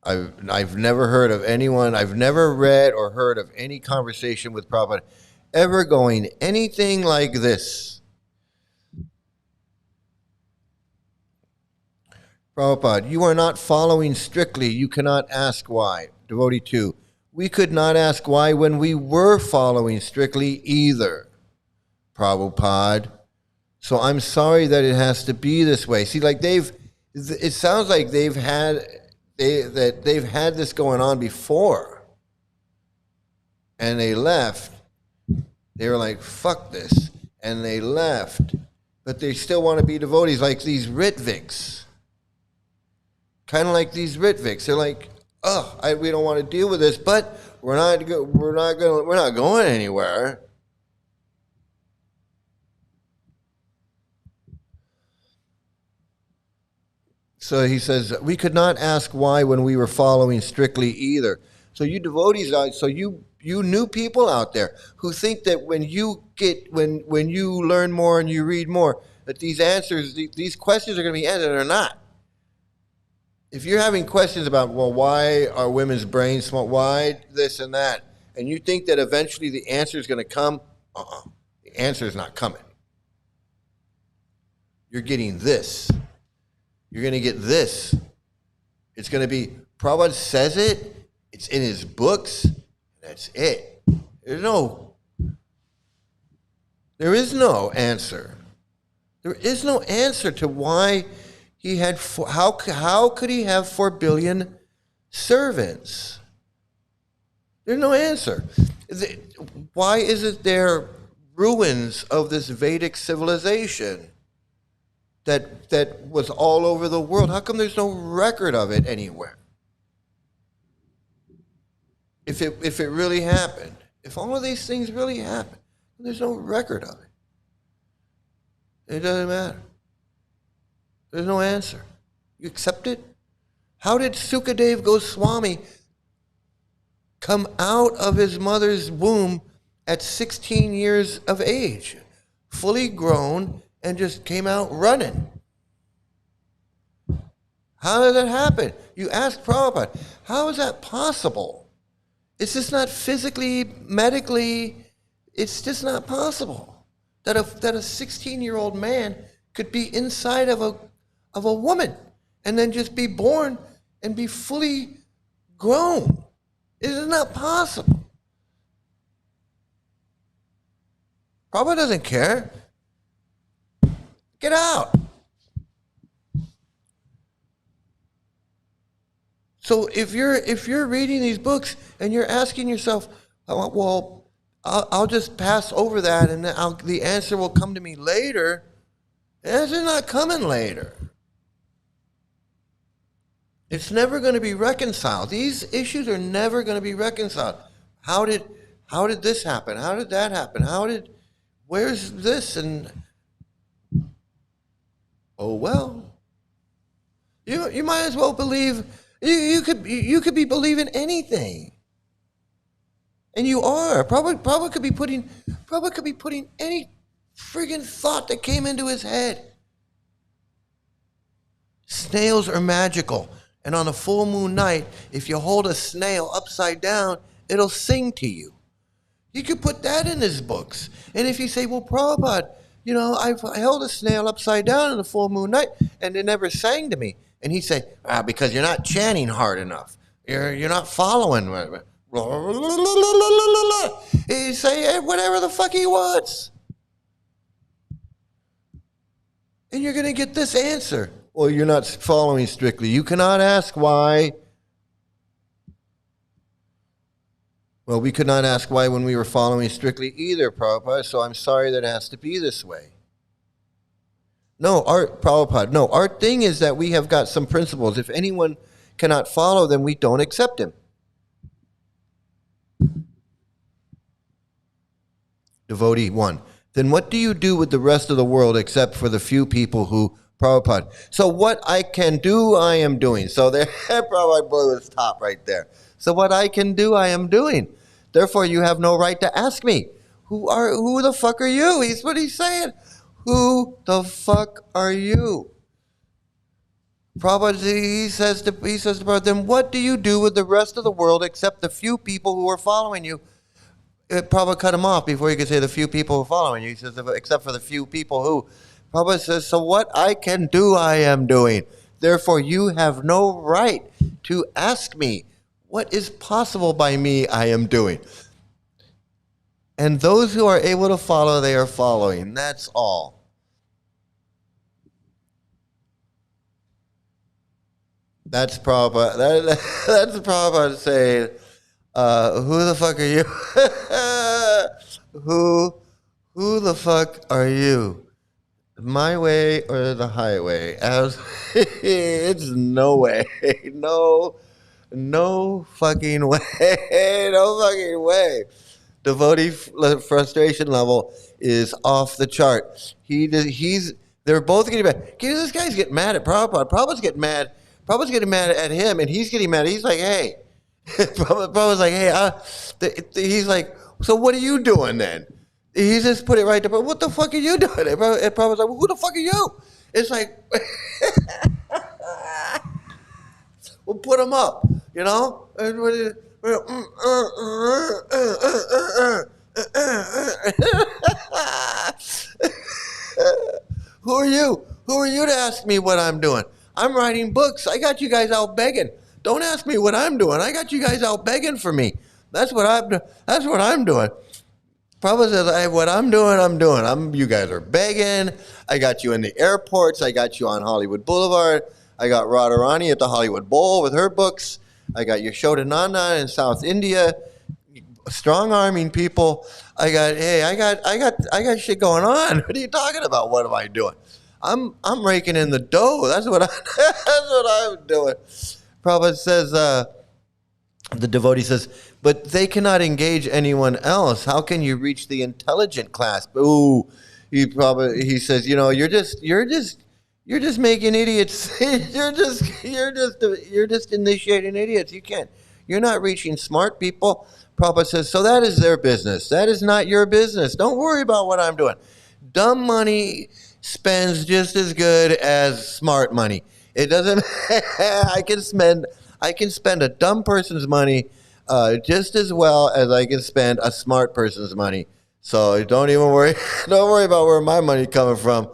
I've never heard of anyone, I've never read or heard of any conversation with Prabhupada ever going anything like this. Prabhupada, you are not following strictly. You cannot ask why. Devotee 2, we could not ask why when we were following strictly either. Prabhupada, so I'm sorry that it has to be this way. See, like it sounds like they've had this going on before, and they left. They were like, fuck this, and they left, but they still want to be devotees, like these Ritviks. Kind of like these Ritviks. They're like, we don't want to deal with this, but we're not going anywhere. So he says, we could not ask why when we were following strictly either. So you devotees, so you new people out there who think that when you learn more and you read more, that these answers, these questions are going to be answered or not. If you're having questions about, well, why are women's brains small, why this and that, and you think that eventually the answer is going to come, the answer is not coming. You're getting this. You're going to get this. It's going to be, Prabhupada says it, it's in his books, that's it. There is no answer. There is no answer to why he had, how could he have 4 billion servants? There's no answer. Why isn't there ruins of this Vedic civilization that was all over the world? How come there's no record of it anywhere? If it really happened, if all of these things really happened, there's no record of it. It doesn't matter. There's no answer. You accept it? How did Sukadev Goswami come out of his mother's womb at 16 years of age, fully grown, and just came out running? How did that happen? You ask Prabhupada, how is that possible? It's just not physically, medically, it's just not possible that a 16-year-old man could be inside of a woman and then just be born and be fully grown. It is not possible. Prabhupada doesn't care. Get out. So if you're reading these books and you're asking yourself, well, I'll just pass over that and the answer will come to me later. The answer's not coming later. It's never going to be reconciled. These issues are never going to be reconciled. How did this happen? How did that happen? where's this? And, oh, well, you might as well believe, you could be believing anything. And you are. Prabhupada could be putting any friggin' thought that came into his head. Snails are magical. And on a full moon night, if you hold a snail upside down, it'll sing to you. You could put that in his books. And if you say, well, Prabhupada, I held a snail upside down on a full moon night, and it never sang to me. And he'd say, because you're not chanting hard enough. You're not following. He'd say whatever the fuck he wants. And you're going to get this answer. Well, you're not following strictly. You cannot ask why. Well, we could not ask why when we were following strictly either, Prabhupada, so I'm sorry that it has to be this way. No, Prabhupada, no. Our thing is that we have got some principles. If anyone cannot follow them, we don't accept him. Devotee 1. Then what do you do with the rest of the world except for the few people who, Prabhupada? So what I can do, I am doing. So there, Prabhupada blew his top right there. So what I can do, I am doing. Therefore, you have no right to ask me, who the fuck are you? He's what he's saying. Who the fuck are you? Prabhupada, he says to Prabhupada, then what do you do with the rest of the world except the few people who are following you? Prabhupada cut him off before he could say the few people who are following you. He says, except for the few people who. Prabhupada says, so what I can do, I am doing. Therefore, you have no right to ask me. What is possible by me, I am doing. And those who are able to follow, they are following. That's all. That's Prabhupada. That's Prabhupada saying, who the fuck are you? Who the fuck are you? My way or the highway? It's no way. No fucking way. No fucking way. Devotee frustration level is off the chart. They're both getting mad. This guy's getting mad at Prabhupada. Prabhupada's getting mad. Prabhupada's getting mad at him, and he's getting mad. He's like, hey. Prabhupada's like, hey. He's like, so what are you doing then? He just put it right there. What the fuck are you doing? And Prabhupada's like, well, who the fuck are you? It's like, we'll put him up, you know? Who are you? Who are you to ask me what I'm doing? I'm writing books. I got you guys out begging. Don't ask me what I'm doing. I got you guys out begging for me. That's what I'm doing. Prabhupada says, what I'm doing. You guys are begging. I got you in the airports. I got you on Hollywood Boulevard. I got Radharani at the Hollywood Bowl with her books. I got Yashoda Nanda in South India, strong-arming people. I got shit going on. What are you talking about? What am I doing? I'm raking in the dough. That's what I'm doing. Prabhupada says, the devotee says, but they cannot engage anyone else. How can you reach the intelligent class? Ooh, he says, you're just making idiots. you're just initiating idiots. You're not reaching smart people. Prabhupada says, so that is their business. That is not your business. Don't worry about what I'm doing. Dumb money spends just as good as smart money. It doesn't. I can spend a dumb person's money just as well as I can spend a smart person's money. So don't even worry. Don't worry about where my money's coming from,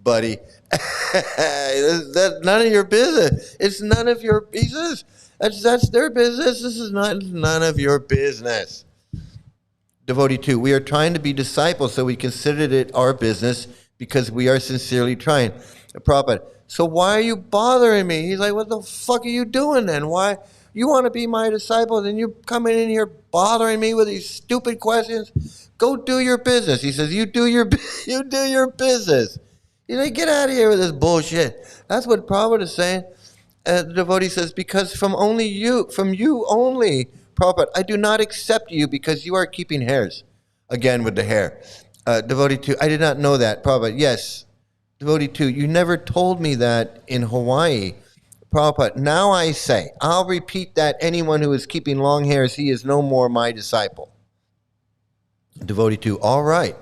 buddy. That's none of your business. It's none of your business. That's their business. This is none of your business. Devotee 2, we are trying to be disciples, so we considered it our business because we are sincerely trying. Prabhupada, so why are you bothering me? He's like, what the fuck are you doing then? Why? You want to be my disciple, and you're coming in here bothering me with these stupid questions? Go do your business. He says, you do your business. He's like, get out of here with this bullshit. That's what Prabhupada is saying. The devotee says, because from you only, Prabhupada, I do not accept you because you are keeping hairs. Again with the hair. Devotee 2, I did not know that. Prabhupada, yes. Devotee 2, you never told me that in Hawaii. Prabhupada, now I say, I'll repeat that anyone who is keeping long hairs, he is no more my disciple. Devotee 2, all right.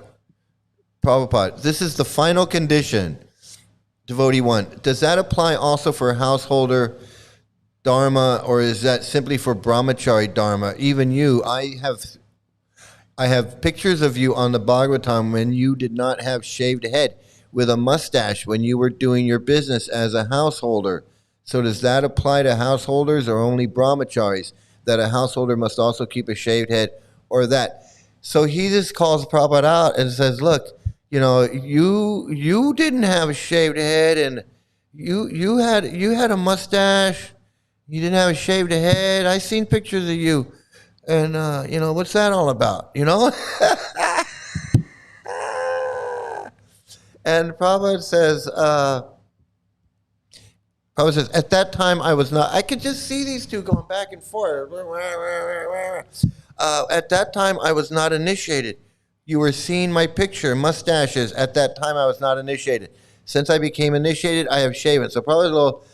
Prabhupada, this is the final condition. Devotee 1, does that apply also for householder dharma, or is that simply for brahmachari dharma? Even you, I have pictures of you on the Bhagavatam when you did not have shaved head with a mustache when you were doing your business as a householder. So does that apply to householders or only brahmacharis, that a householder must also keep a shaved head, or that? So he just calls Prabhupada out and says, look, you didn't have a shaved head, and you had a mustache. You didn't have a shaved head. I seen pictures of you. And, what's that all about, And Prabhupada says, at that time I was not, I could just see these two going back and forth. At that time I was not initiated. You were seeing my picture, mustaches. At that time I was not initiated. Since I became initiated, I have shaven. So probably a little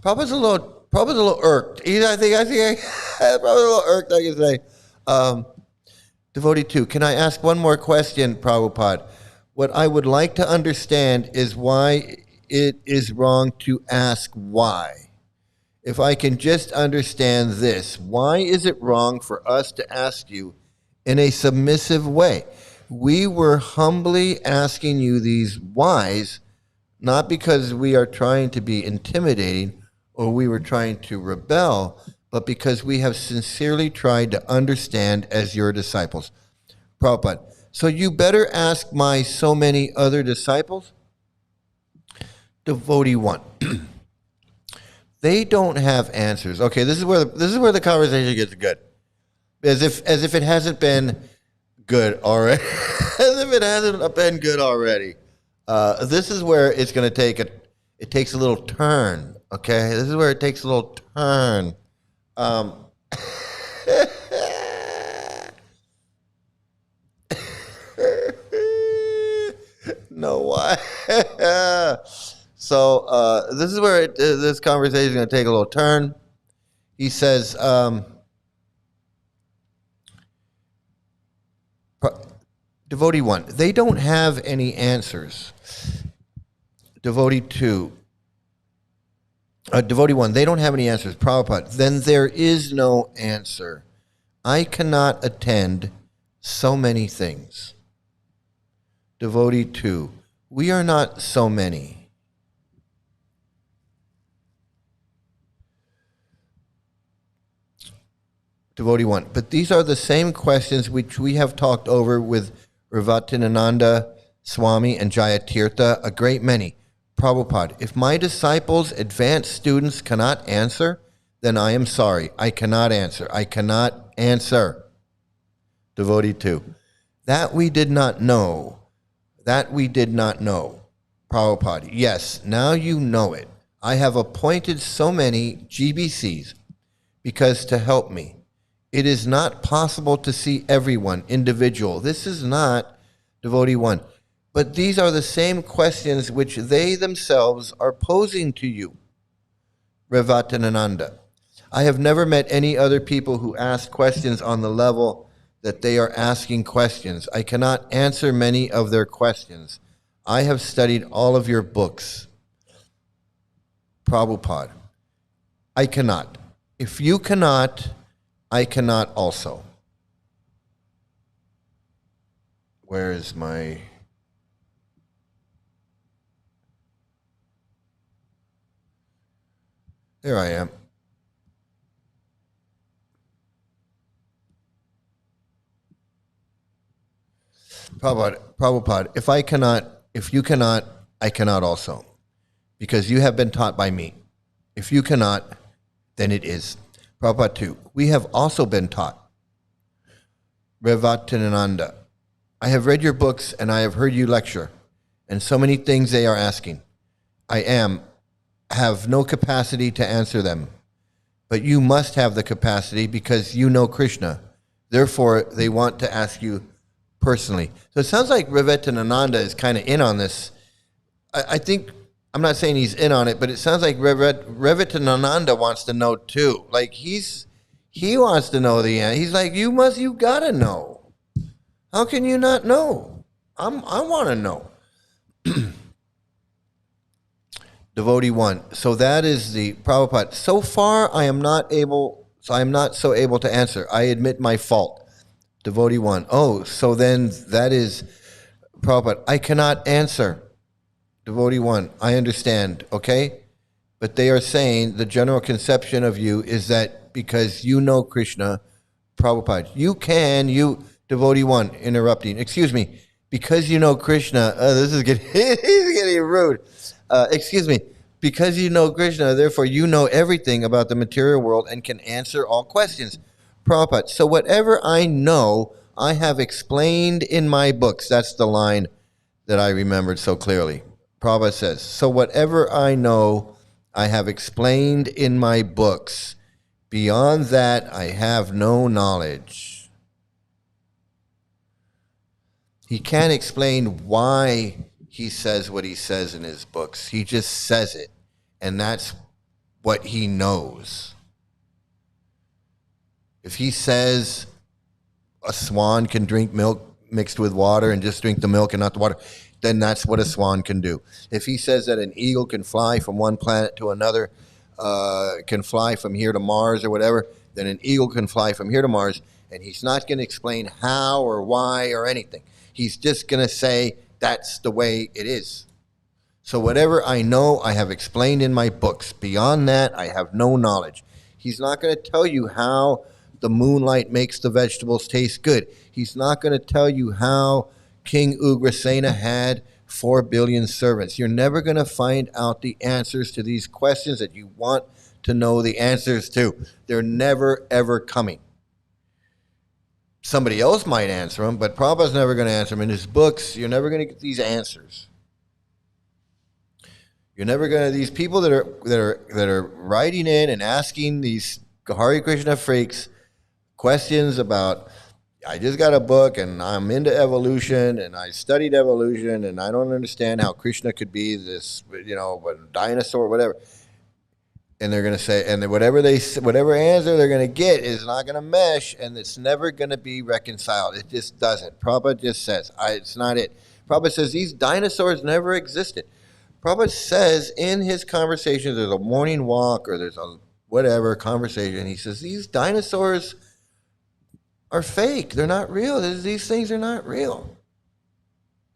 Prabhupada's a little irked. I think probably a little irked, I can say. Devotee 2, can I ask one more question, Prabhupada? What I would like to understand is why it is wrong to ask why. If I can just understand this, why is it wrong for us to ask you in a submissive way? We were humbly asking you these whys, not because we are trying to be intimidating or we were trying to rebel, but because we have sincerely tried to understand as your disciples. Prabhupada, so you better ask my so many other disciples? Devotee 1. They don't have answers. Okay, this is where the conversation gets good. As if it hasn't been good already. As if it hasn't been good already. This is where it's going to take it takes a little turn. Okay, this is where it takes a little turn. No, why? So this is where this conversation is going to take a little turn. He says, Devotee 1, they don't have any answers. Devotee 2, Devotee 1, they don't have any answers. Prabhupada, then there is no answer. I cannot attend so many things. Devotee 2, we are not so many. Devotee 1, but these are the same questions which we have talked over with Ravatinananda Swami and Jayatirtha, a great many. Prabhupada, if my disciples, advanced students, cannot answer, then I am sorry. I cannot answer. I cannot answer. Devotee 2, that we did not know. That we did not know. Prabhupada, yes, now you know it. I have appointed so many GBCs because to help me. It is not possible to see everyone individual. This is not Devotee 1. But these are the same questions which they themselves are posing to you. Ravatinananda, I have never met any other people who ask questions on the level that they are asking questions. I cannot answer many of their questions. I have studied all of your books. Prabhupada, I cannot. If you cannot, I cannot also. Where is my... There I am. Prabhupada, if you cannot, I cannot also. Because you have been taught by me. If you cannot, then it is. Prabhupada 2, we have also been taught. Ravatinananda, I have read your books and I have heard you lecture, and so many things they are asking. I have no capacity to answer them. but you must have the capacity because you know Krishna. Therefore, they want to ask you personally. So it sounds like Revetananda is kind of in on this. I think, I'm not saying he's in on it, but it sounds like Revetananda wants to know too. Like he wants to know the answer. He's like, you gotta know. How can you not know? I want to know. Devotee 1. So that is the Prabhupada. So far, I am not so able to answer. I admit my fault. Devotee 1. Oh, so then that is Prabhupada. I cannot answer. Devotee 1. I understand, okay? But they are saying the general conception of you is that because you know Krishna, Prabhupada, Devotee 1, interrupting. Excuse me. Because you know Krishna, this is getting, he's getting rude. Excuse me. Because you know Krishna, therefore you know everything about the material world and can answer all questions. Prabhupada, so whatever I know, I have explained in my books. That's the line that I remembered so clearly. Prabhupada says, so whatever I know, I have explained in my books. Beyond that, I have no knowledge. He can't explain why he says what he says in his books. He just says it, and that's what he knows. If he says a swan can drink milk mixed with water and just drink the milk and not the water, then that's what a swan can do. If he says that an eagle can fly from one planet to another, can fly from here to Mars or whatever, then an eagle can fly from here to Mars, and he's not going to explain how or why or anything. He's just going to say, that's the way it is. So whatever I know, I have explained in my books. Beyond that, I have no knowledge. He's not going to tell you how the moonlight makes the vegetables taste good. He's not going to tell you how King Ugrasena had 4 billion servants. You're never going to find out the answers to these questions that you want to know the answers to. They're never, ever coming. Somebody else might answer them, but Prabhupada's never going to answer them. In his books, you're never going to get these answers. You're never going to, these people that are writing in and asking these Hare Krishna freaks questions about, I just got a book and I'm into evolution and I studied evolution and I don't understand how Krishna could be this, dinosaur, whatever. And they're going to say, and whatever answer they're going to get is not going to mesh, and it's never going to be reconciled. It just doesn't. Prabhupada just says, it's not it. Prabhupada says these dinosaurs never existed. Prabhupada says in his conversations, there's a morning walk or there's a whatever conversation, he says these dinosaurs are fake. They're not real. These things are not real.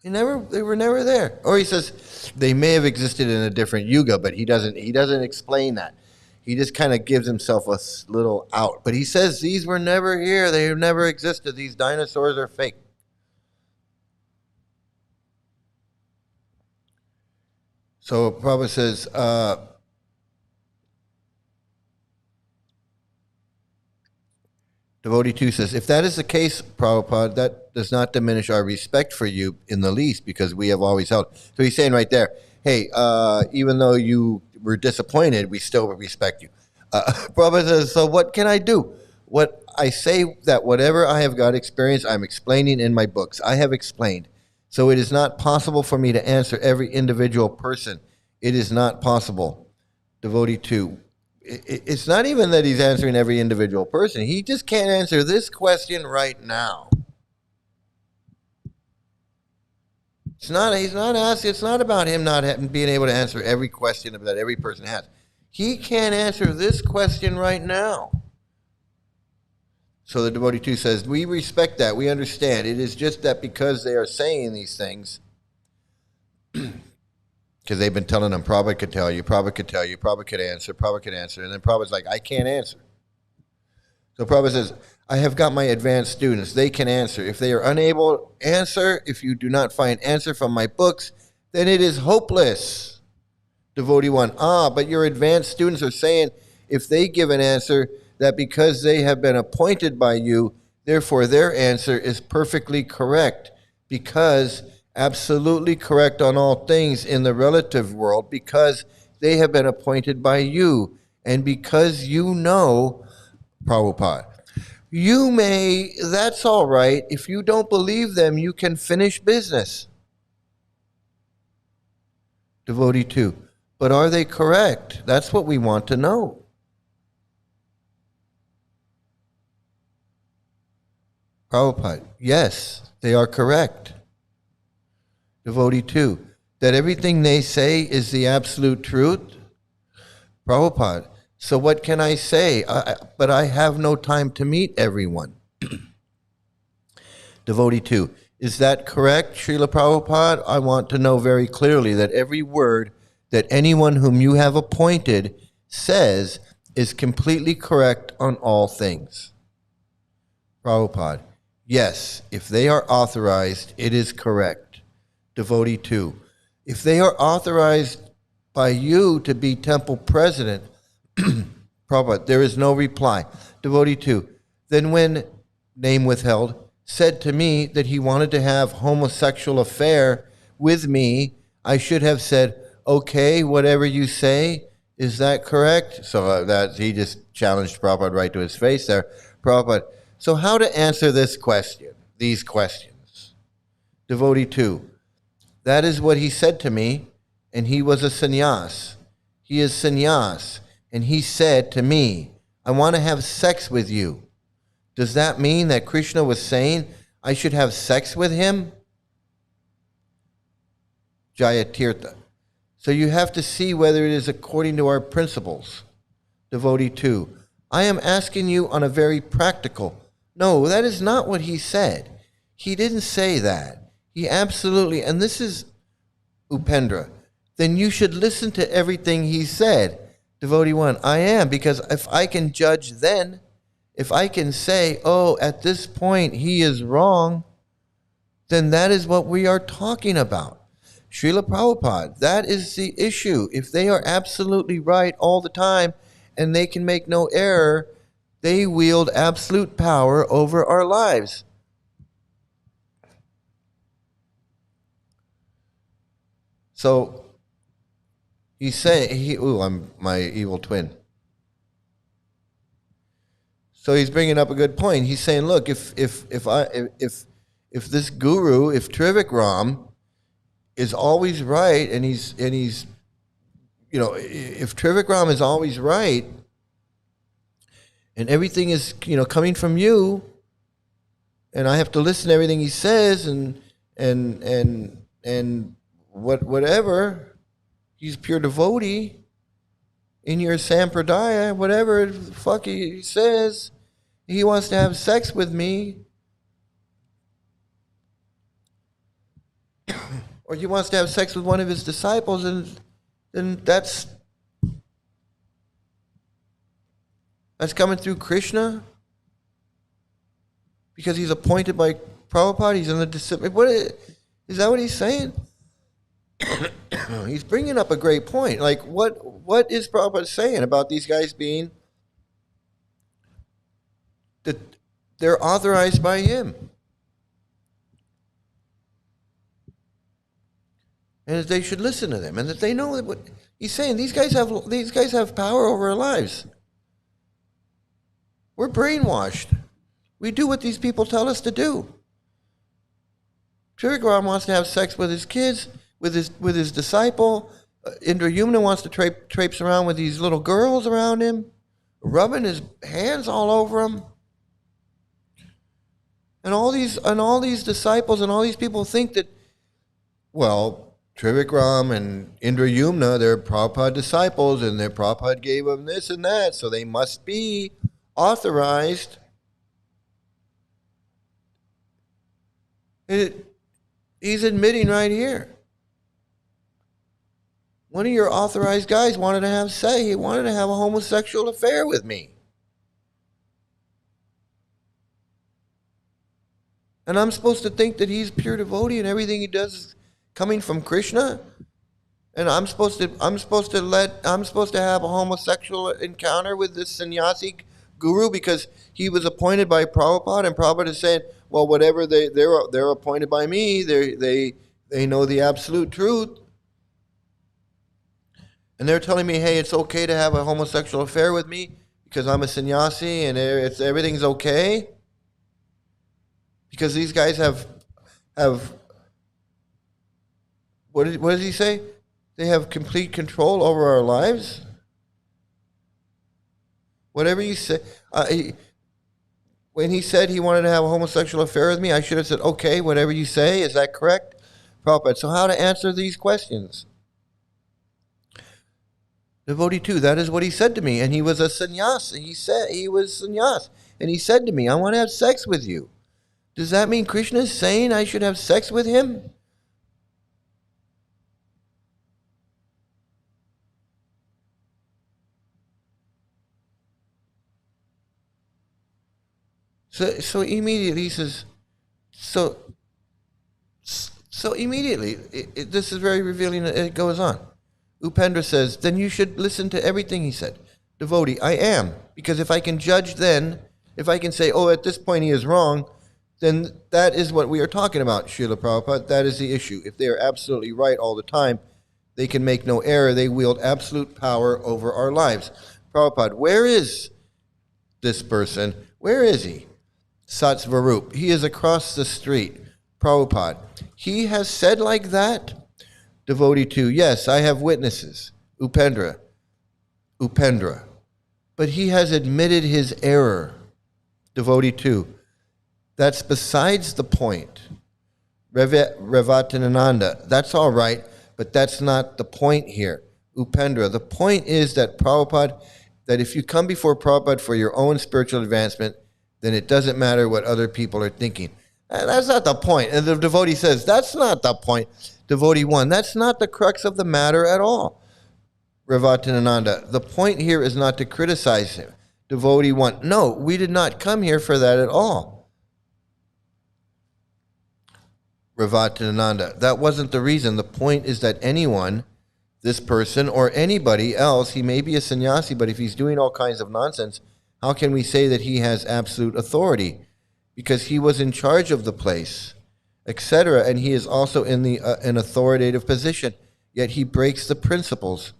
They were never there. Or he says they may have existed in a different yuga, but he doesn't explain that. He just kind of gives himself a little out. But he says these were never here. They never existed. These dinosaurs are fake. So Prabhupada says, Devotee 2 says, if that is the case, Prabhupada, that does not diminish our respect for you in the least, because we have always held. So he's saying right there, hey, even though you were disappointed, we still respect you. Prabhupada says, so what can I do? What I say that whatever I have got experience, I'm explaining in my books. I have explained. So it is not possible for me to answer every individual person. It is not possible. Devotee 2. It's not even that he's answering every individual person. He just can't answer this question right now. He's not asking. It's not about him not being able to answer every question that every person has. He can't answer this question right now. So the Devotee 2 says, we respect that. We understand. It is just that because they are saying these things, because they've been telling them, Prabhupada could tell you, Prabhupada could tell you, Prabhupada could answer, and then Prabhupada's like, I can't answer. So Prabhupada says, I have got my advanced students. They can answer. If they are unable to answer, if you do not find answer from my books, then it is hopeless. Devotee 1, but your advanced students are saying if they give an answer, that because they have been appointed by you, therefore their answer is perfectly correct, because absolutely correct on all things in the relative world, because they have been appointed by you, And because you know, Prabhupada, that's all right. If you don't believe them, you can finish business. Devotee 2, but are they correct? That's what we want to know. Prabhupada, yes, they are correct. Devotee 2, that everything they say is the absolute truth? Prabhupada, so what can I say? But I have no time to meet everyone. Devotee 2, is that correct, Srila Prabhupada? I want to know very clearly that every word that anyone whom you have appointed says is completely correct on all things. Prabhupada, yes, if they are authorized, it is correct. Devotee 2, if they are authorized by you to be temple president, Prabhupada, there is no reply. Devotee 2, then when, name withheld, said to me that he wanted to have homosexual affair with me, I should have said, okay, whatever you say, is that correct? So that he just challenged Prabhupada right to his face there. Prabhupada, so how to answer this question, these questions? Devotee 2, that is what he said to me, and he was a sannyas. He is sannyas, and he said to me, I want to have sex with you. Does that mean that Krishna was saying I should have sex with him? Jayatirtha. So you have to see whether it is according to our principles. Devotee 2, I am asking you on a very practical. No, that is not what he said. He didn't say that. He absolutely, and this is Upendra, then you should listen to everything he said. Devotee 1, I am, because if I can judge then, if I can say, oh, at this point he is wrong, then that is what we are talking about. Srila Prabhupada, that is the issue. If they are absolutely right all the time and they can make no error, they wield absolute power over our lives. So he's saying, I'm my evil twin. So he's bringing up a good point. He's saying, look, if this guru, if Trivikram is always right, and he's if Trivikram is always right, and everything is coming from you, and I have to listen to everything he says, and whatever, he's pure devotee in your sampradaya, whatever the fuck he says. He wants to have sex with me, or he wants to have sex with one of his disciples, and then that's coming through Krishna, because he's appointed by Prabhupada. He's in the disciple. What is that? What he's saying? He's bringing up a great point. Like, what is Prabhupada saying about these guys being that they're authorized by him, and that they should listen to them, and that they know that what he's saying. These guys have power over our lives. We're brainwashed. We do what these people tell us to do. Trivikram wants to have sex with his kids, with his disciple. Indrayumna wants to traipse around with these little girls around him, rubbing his hands all over them. And all these disciples and all these people think that, well, Trivikram and Indrayumna, they're Prabhupada disciples, and their Prabhupada gave them this and that, so they must be authorized. He's admitting right here. One of your authorized guys wanted to have sex. He wanted to have a homosexual affair with me. And I'm supposed to think that he's pure devotee and everything he does is coming from Krishna? And I'm supposed to have a homosexual encounter with this sannyasi guru because he was appointed by Prabhupada, and Prabhupada is saying, well, whatever they're appointed by me, they know the absolute truth. And they're telling me, hey, it's okay to have a homosexual affair with me because I'm a sannyasi and everything's okay. Because these guys have what does he say? They have complete control over our lives. Whatever you say, when he said he wanted to have a homosexual affair with me, I should have said, okay, whatever you say, is that correct? Prabhupada, so how to answer these questions? Devotee 2, that is what he said to me, and he was a sannyas. He said he was sannyas, and he said to me, I want to have sex with you. Does that mean Krishna is saying I should have sex with him? So immediately he says, so immediately, this is very revealing. It goes on. Upendra says, then you should listen to everything he said. Devotee, I am. Because if I can judge then, if I can say, oh, at this point he is wrong, then that is what we are talking about, Srila Prabhupada. That is the issue. If they are absolutely right all the time, they can make no error. They wield absolute power over our lives. Prabhupada, where is this person? Where is he? Satsvarup. He is across the street. Prabhupada. He has said like that? Devotee 2. Yes, I have witnesses. Upendra. But he has admitted his error. Devotee 2. That's besides the point. Revatananda. That's all right, but that's not the point here. Upendra. The point is that Prabhupada, that if you come before Prabhupada for your own spiritual advancement, then it doesn't matter what other people are thinking. That's not the point. And the devotee says, that's not the point. Devotee 1, that's not the crux of the matter at all. Revatananda, the point here is not to criticize him. Devotee 1, no, we did not come here for that at all. Revatananda, that wasn't the reason. The point is that anyone, this person or anybody else, he may be a sannyasi, but if he's doing all kinds of nonsense, how can we say that he has absolute authority? Because he was in charge of the place, etc., and he is also in an authoritative position, yet he breaks the principles.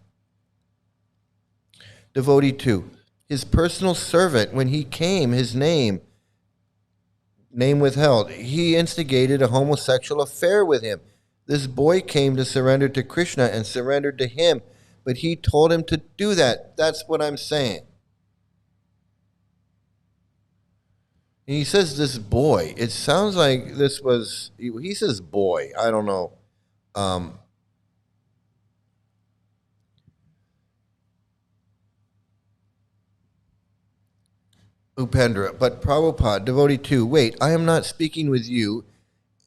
Devotee 2, his personal servant, when he came, his name withheld, he instigated a homosexual affair with him. This boy came to surrender to Krishna and surrendered to him, but he told him to do that. That's what I'm saying. And he says this boy. It sounds like this was, he says boy. I don't know. Upendra. But Prabhupada, devotee 2, wait, I am not speaking with you.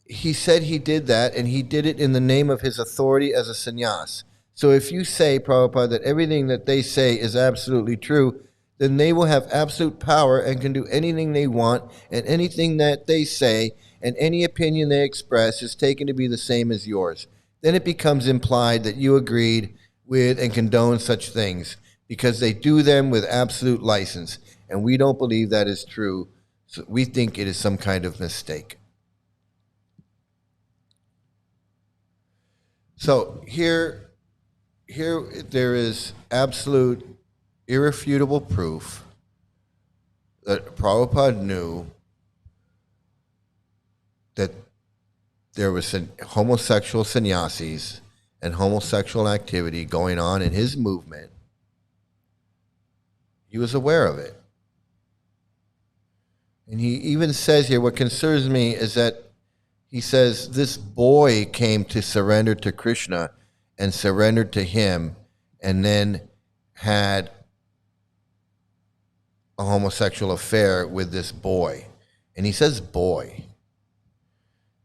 He said he did that, and he did it in the name of his authority as a sannyas. So if you say, Prabhupada, that everything that they say is absolutely true, then they will have absolute power and can do anything they want, and anything that they say and any opinion they express is taken to be the same as yours. Then it becomes implied that you agreed with and condone such things because they do them with absolute license, and we don't believe that is true. So we think it is some kind of mistake. So here there is absolute, irrefutable proof that Prabhupada knew that there was homosexual sannyasis and homosexual activity going on in his movement. He was aware of it. And he even says here, what concerns me is that he says this boy came to surrender to Krishna and surrendered to him and then had a homosexual affair with this boy. And he says boy.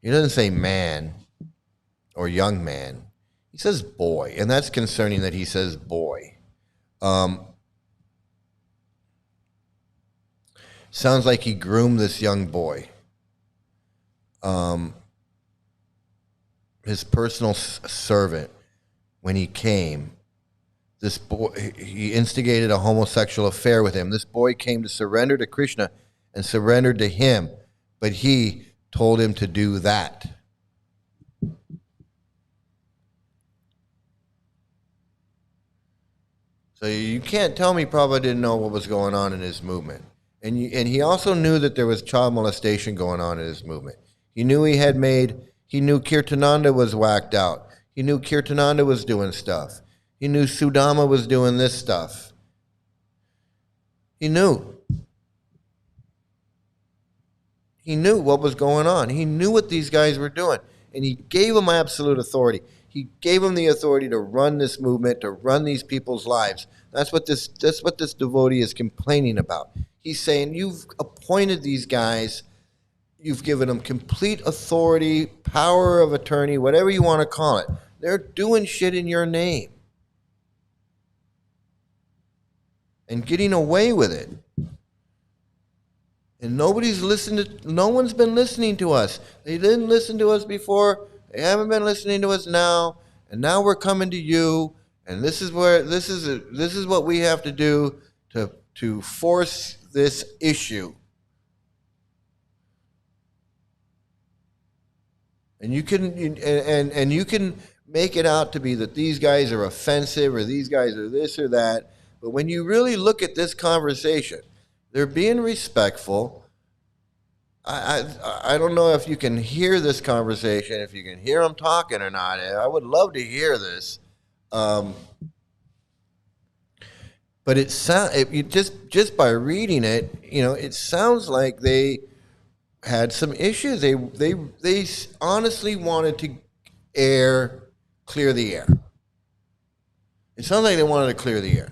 He doesn't say man or young man. He says boy. And that's concerning that he says boy. Sounds like he groomed this young boy. His personal servant, when he came, this boy, he instigated a homosexual affair with him. This boy came to surrender to Krishna and surrendered to him, but he told him to do that. So you can't tell me Prabhupada didn't know what was going on in his movement. And he also knew that there was child molestation going on in his movement. He knew he knew Kirtananda was whacked out. He knew Kirtananda was doing stuff. He knew Sudama was doing this stuff. He knew. He knew what was going on. He knew what these guys were doing. And he gave them absolute authority. He gave them the authority to run this movement, to run these people's lives. That's what this devotee is complaining about. He's saying, you've appointed these guys, you've given them complete authority, power of attorney, whatever you want to call it. They're doing shit in your name and getting away with it. And no one's been listening to us. They didn't listen to us before. They haven't been listening to us now. And now we're coming to you. And this is what we have to do to force this issue. And you can make it out to be that these guys are offensive or these guys are this or that. But when you really look at this conversation, they're being respectful. I don't know if you can hear this conversation, if you can hear them talking or not. I would love to hear this. But just by reading it, it sounds like they had some issues. They honestly wanted to clear the air. It sounds like they wanted to clear the air.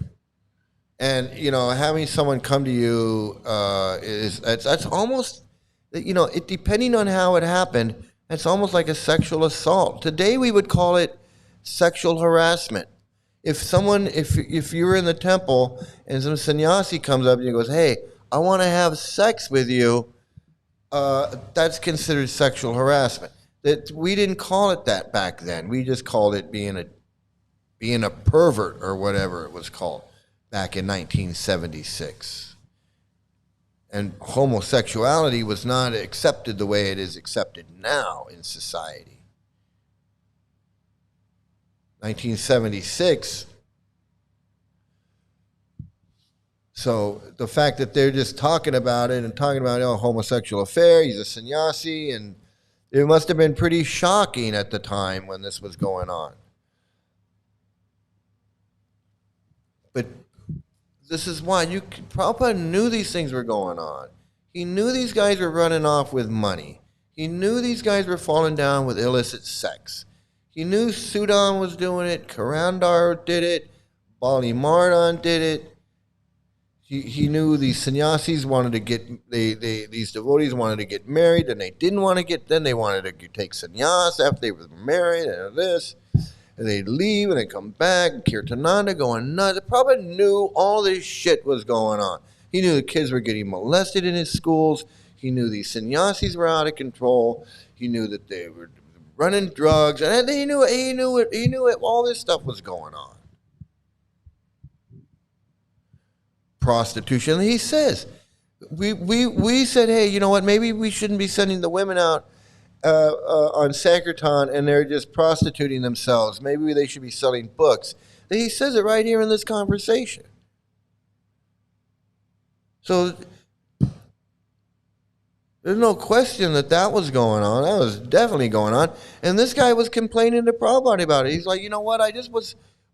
And, having someone come to you that's almost, it depending on how it happened, it's almost like a sexual assault. Today we would call it sexual harassment. If you're in the temple and some sannyasi comes up and he goes, hey, I want to have sex with you, that's considered sexual harassment. That we didn't call it that back then. We just called it being a pervert or whatever it was called back in 1976. And homosexuality was not accepted the way it is accepted now in society. 1976. So the fact that they're just talking about it and talking about homosexual affair, he's a sannyasi, and it must have been pretty shocking at the time when this was going on. But this is why Prabhupada knew these things were going on. He knew these guys were running off with money. He knew these guys were falling down with illicit sex. He knew Sudan was doing it, Karandar did it, Bali Mardan did it. He knew these sannyasis wanted to get, these devotees wanted to get married, and they didn't want to then they wanted to take sannyas after they were married, and this. And they'd leave and they'd come back, and Kirtananda going nuts. Prabhupada knew all this shit was going on. He knew the kids were getting molested in his schools. He knew these sannyasis were out of control. He knew that they were running drugs, and he knew it. All this stuff was going on. Prostitution. He says, we said, hey, you know what? Maybe we shouldn't be sending the women out on Sankirtan and they're just prostituting themselves. Maybe they should be selling books. He says it right here in this conversation. So there's no question that was going on. That was definitely going on. And this guy was complaining to Prabhupada about it. He's like, you know what?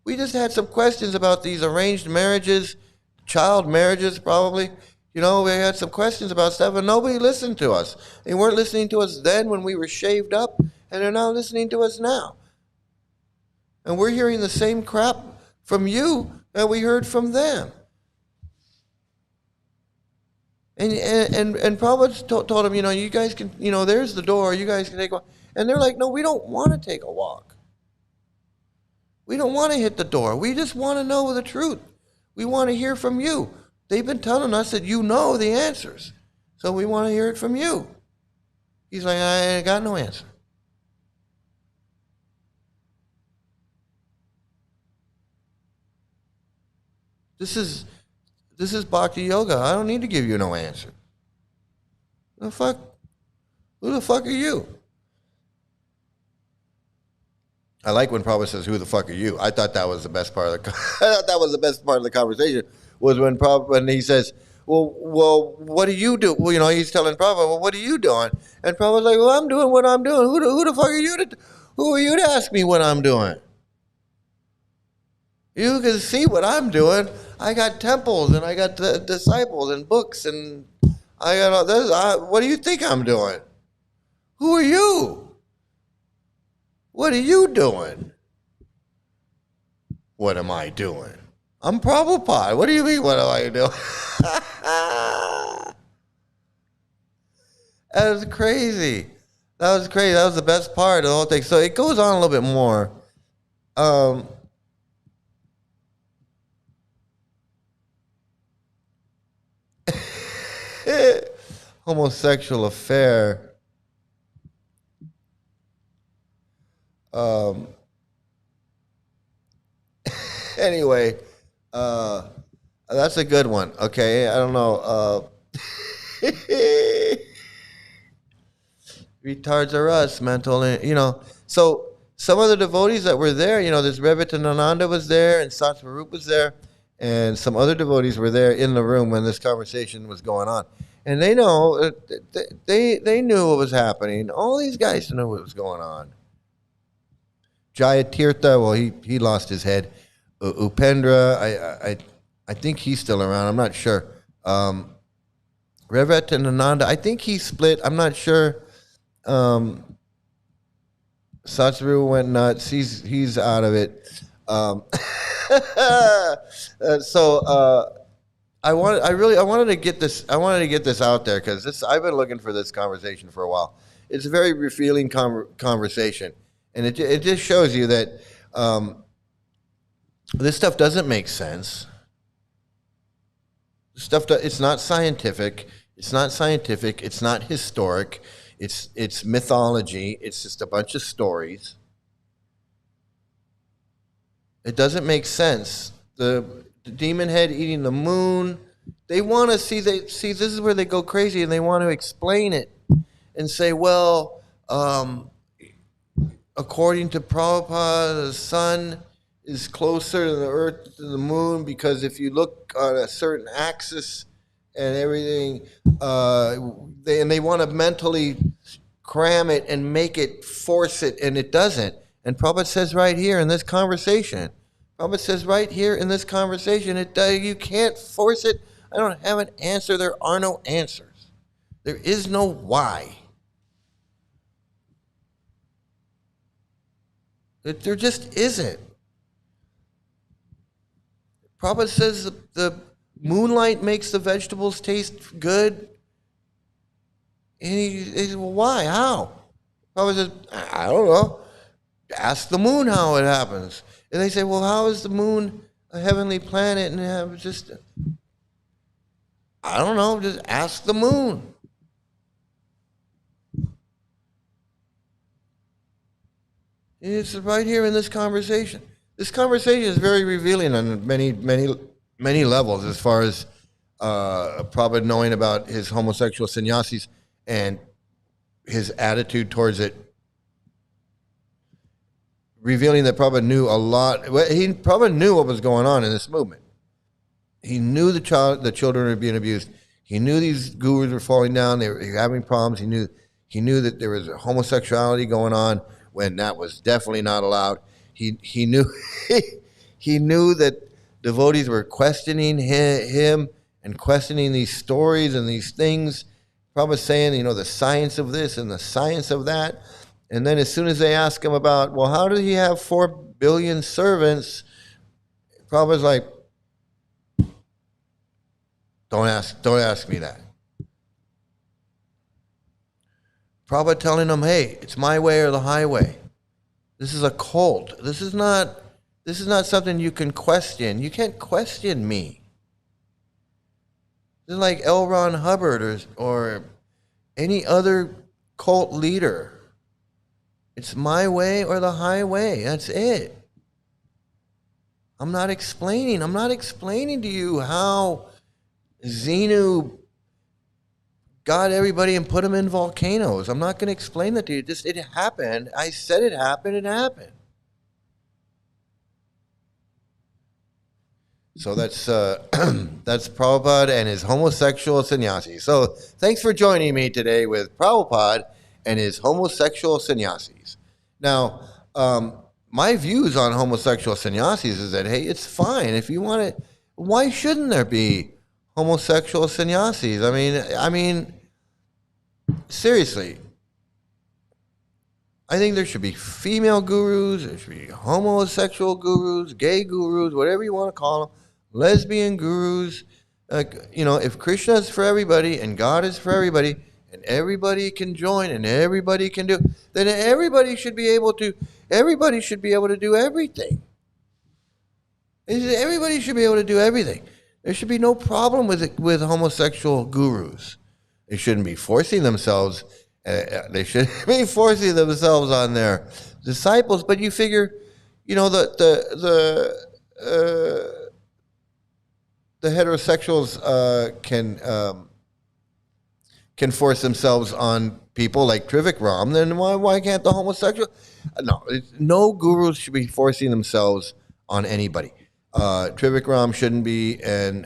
We just had some questions about these arranged marriages, child marriages probably. We had some questions about stuff, and nobody listened to us. They weren't listening to us then when we were shaved up, and they're not listening to us now. And we're hearing the same crap from you that we heard from them. And Prabhupada told them, you guys can, there's the door, you guys can take a walk. And they're like, no, we don't want to take a walk. We don't want to hit the door. We just want to know the truth. We want to hear from you. They've been telling us that you know the answers. So we want to hear it from you. He's like, I ain't got no answer. This is bhakti yoga. I don't need to give you no answer. Who the fuck are you? I like when Prabhupada says, "Who the fuck are you?" I thought that was the best part of the. I thought that was the best part of the conversation was when he says, "Well, what do you do?" Well, he's telling Prabhupada, "Well, what are you doing?" And Prabhupada's like, "Well, I'm doing what I'm doing. Who the fuck are you who are you to ask me what I'm doing? You can see what I'm doing. I got temples and I got disciples and books and I got all this. What do you think I'm doing? Who are you? What are you doing? What am I doing? I'm Prabhupada. What do you mean, what am I doing?" That was crazy. That was crazy. That was the best part of the whole thing. So it goes on a little bit more. Homosexual affair. Anyway, that's a good one. Okay, I don't know. Retards are us, mental. So some of the devotees that were there, this Revitananda was there, and Satsvarup was there, and some other devotees were there in the room when this conversation was going on, and they know they knew what was happening. All these guys knew what was going on. Jayatirtha, well, he lost his head. Upendra, I think he's still around. I'm not sure. Revitananda, I think he split. I'm not sure. Satsvaru went nuts. He's out of it. I wanted to get this. I wanted to get this out there because I've been looking for this conversation for a while. It's a very revealing conversation, and it just shows you that this stuff doesn't make sense. It's not scientific. It's not scientific. It's not historic. It's mythology. It's just a bunch of stories. It doesn't make sense. The demon head eating the moon. They want to see. This is where they go crazy, and they want to explain it and say, well, according to Prabhupada, the sun is closer to the earth than the moon because if you look on a certain axis and everything, they want to mentally cram it and make it, force it, and it doesn't. And Prabhupada says right here in this conversation, you can't force it. I don't have an answer. There are no answers. There is no why. There just isn't. Prabhupada says the moonlight makes the vegetables taste good. And he says, well, why? How? Prabhupada says, I don't know. Ask the moon how it happens. And they say, well, how is the moon a heavenly planet? And have just, I don't know, just ask the moon. It's right here in this conversation. This conversation is very revealing on many, many, many levels as far as Prabhupada knowing about his homosexual sannyasis and his attitude towards it, revealing that Prabhupada knew a lot. Prabhupada knew what was going on in this movement. He knew the children were being abused. He knew these gurus were falling down. They were having problems. He knew that there was homosexuality going on when that was definitely not allowed. He knew he knew that devotees were questioning him and questioning these stories and these things. Prabhupada saying, the science of this and the science of that. And then as soon as they ask him about, well, how did he have 4 billion servants? Prabhupada's like, don't ask me that. Prabhupada telling them, hey, it's my way or the highway. This is a cult. This is not something you can question. You can't question me. This is like L. Ron Hubbard or any other cult leader. It's my way or the highway. That's it. I'm not explaining to you how Xenu got everybody and put them in volcanoes. I'm not going to explain that to you. It happened. I said it happened. It happened. So that's that's Prabhupada and his homosexual sannyasis. So thanks for joining me today with Prabhupada and his homosexual sannyasis. Now, my views on homosexual sannyasis is that hey, it's fine if you want it. Why shouldn't there be homosexual sannyasis? I mean, seriously. I think there should be female gurus, there should be homosexual gurus, gay gurus, whatever you want to call them, lesbian gurus. If Krishna is for everybody and God is for everybody, and everybody can join and everybody can do, then everybody should be able to. Everybody should be able to do everything. Everybody should be able to do everything. There should be no problem with homosexual gurus. They shouldn't be forcing themselves. They shouldn't be forcing themselves on their disciples. But you figure, the heterosexuals can force themselves on people like Trivikram. Then why can't the homosexual? No gurus should be forcing themselves on anybody. Trivikram shouldn't be, and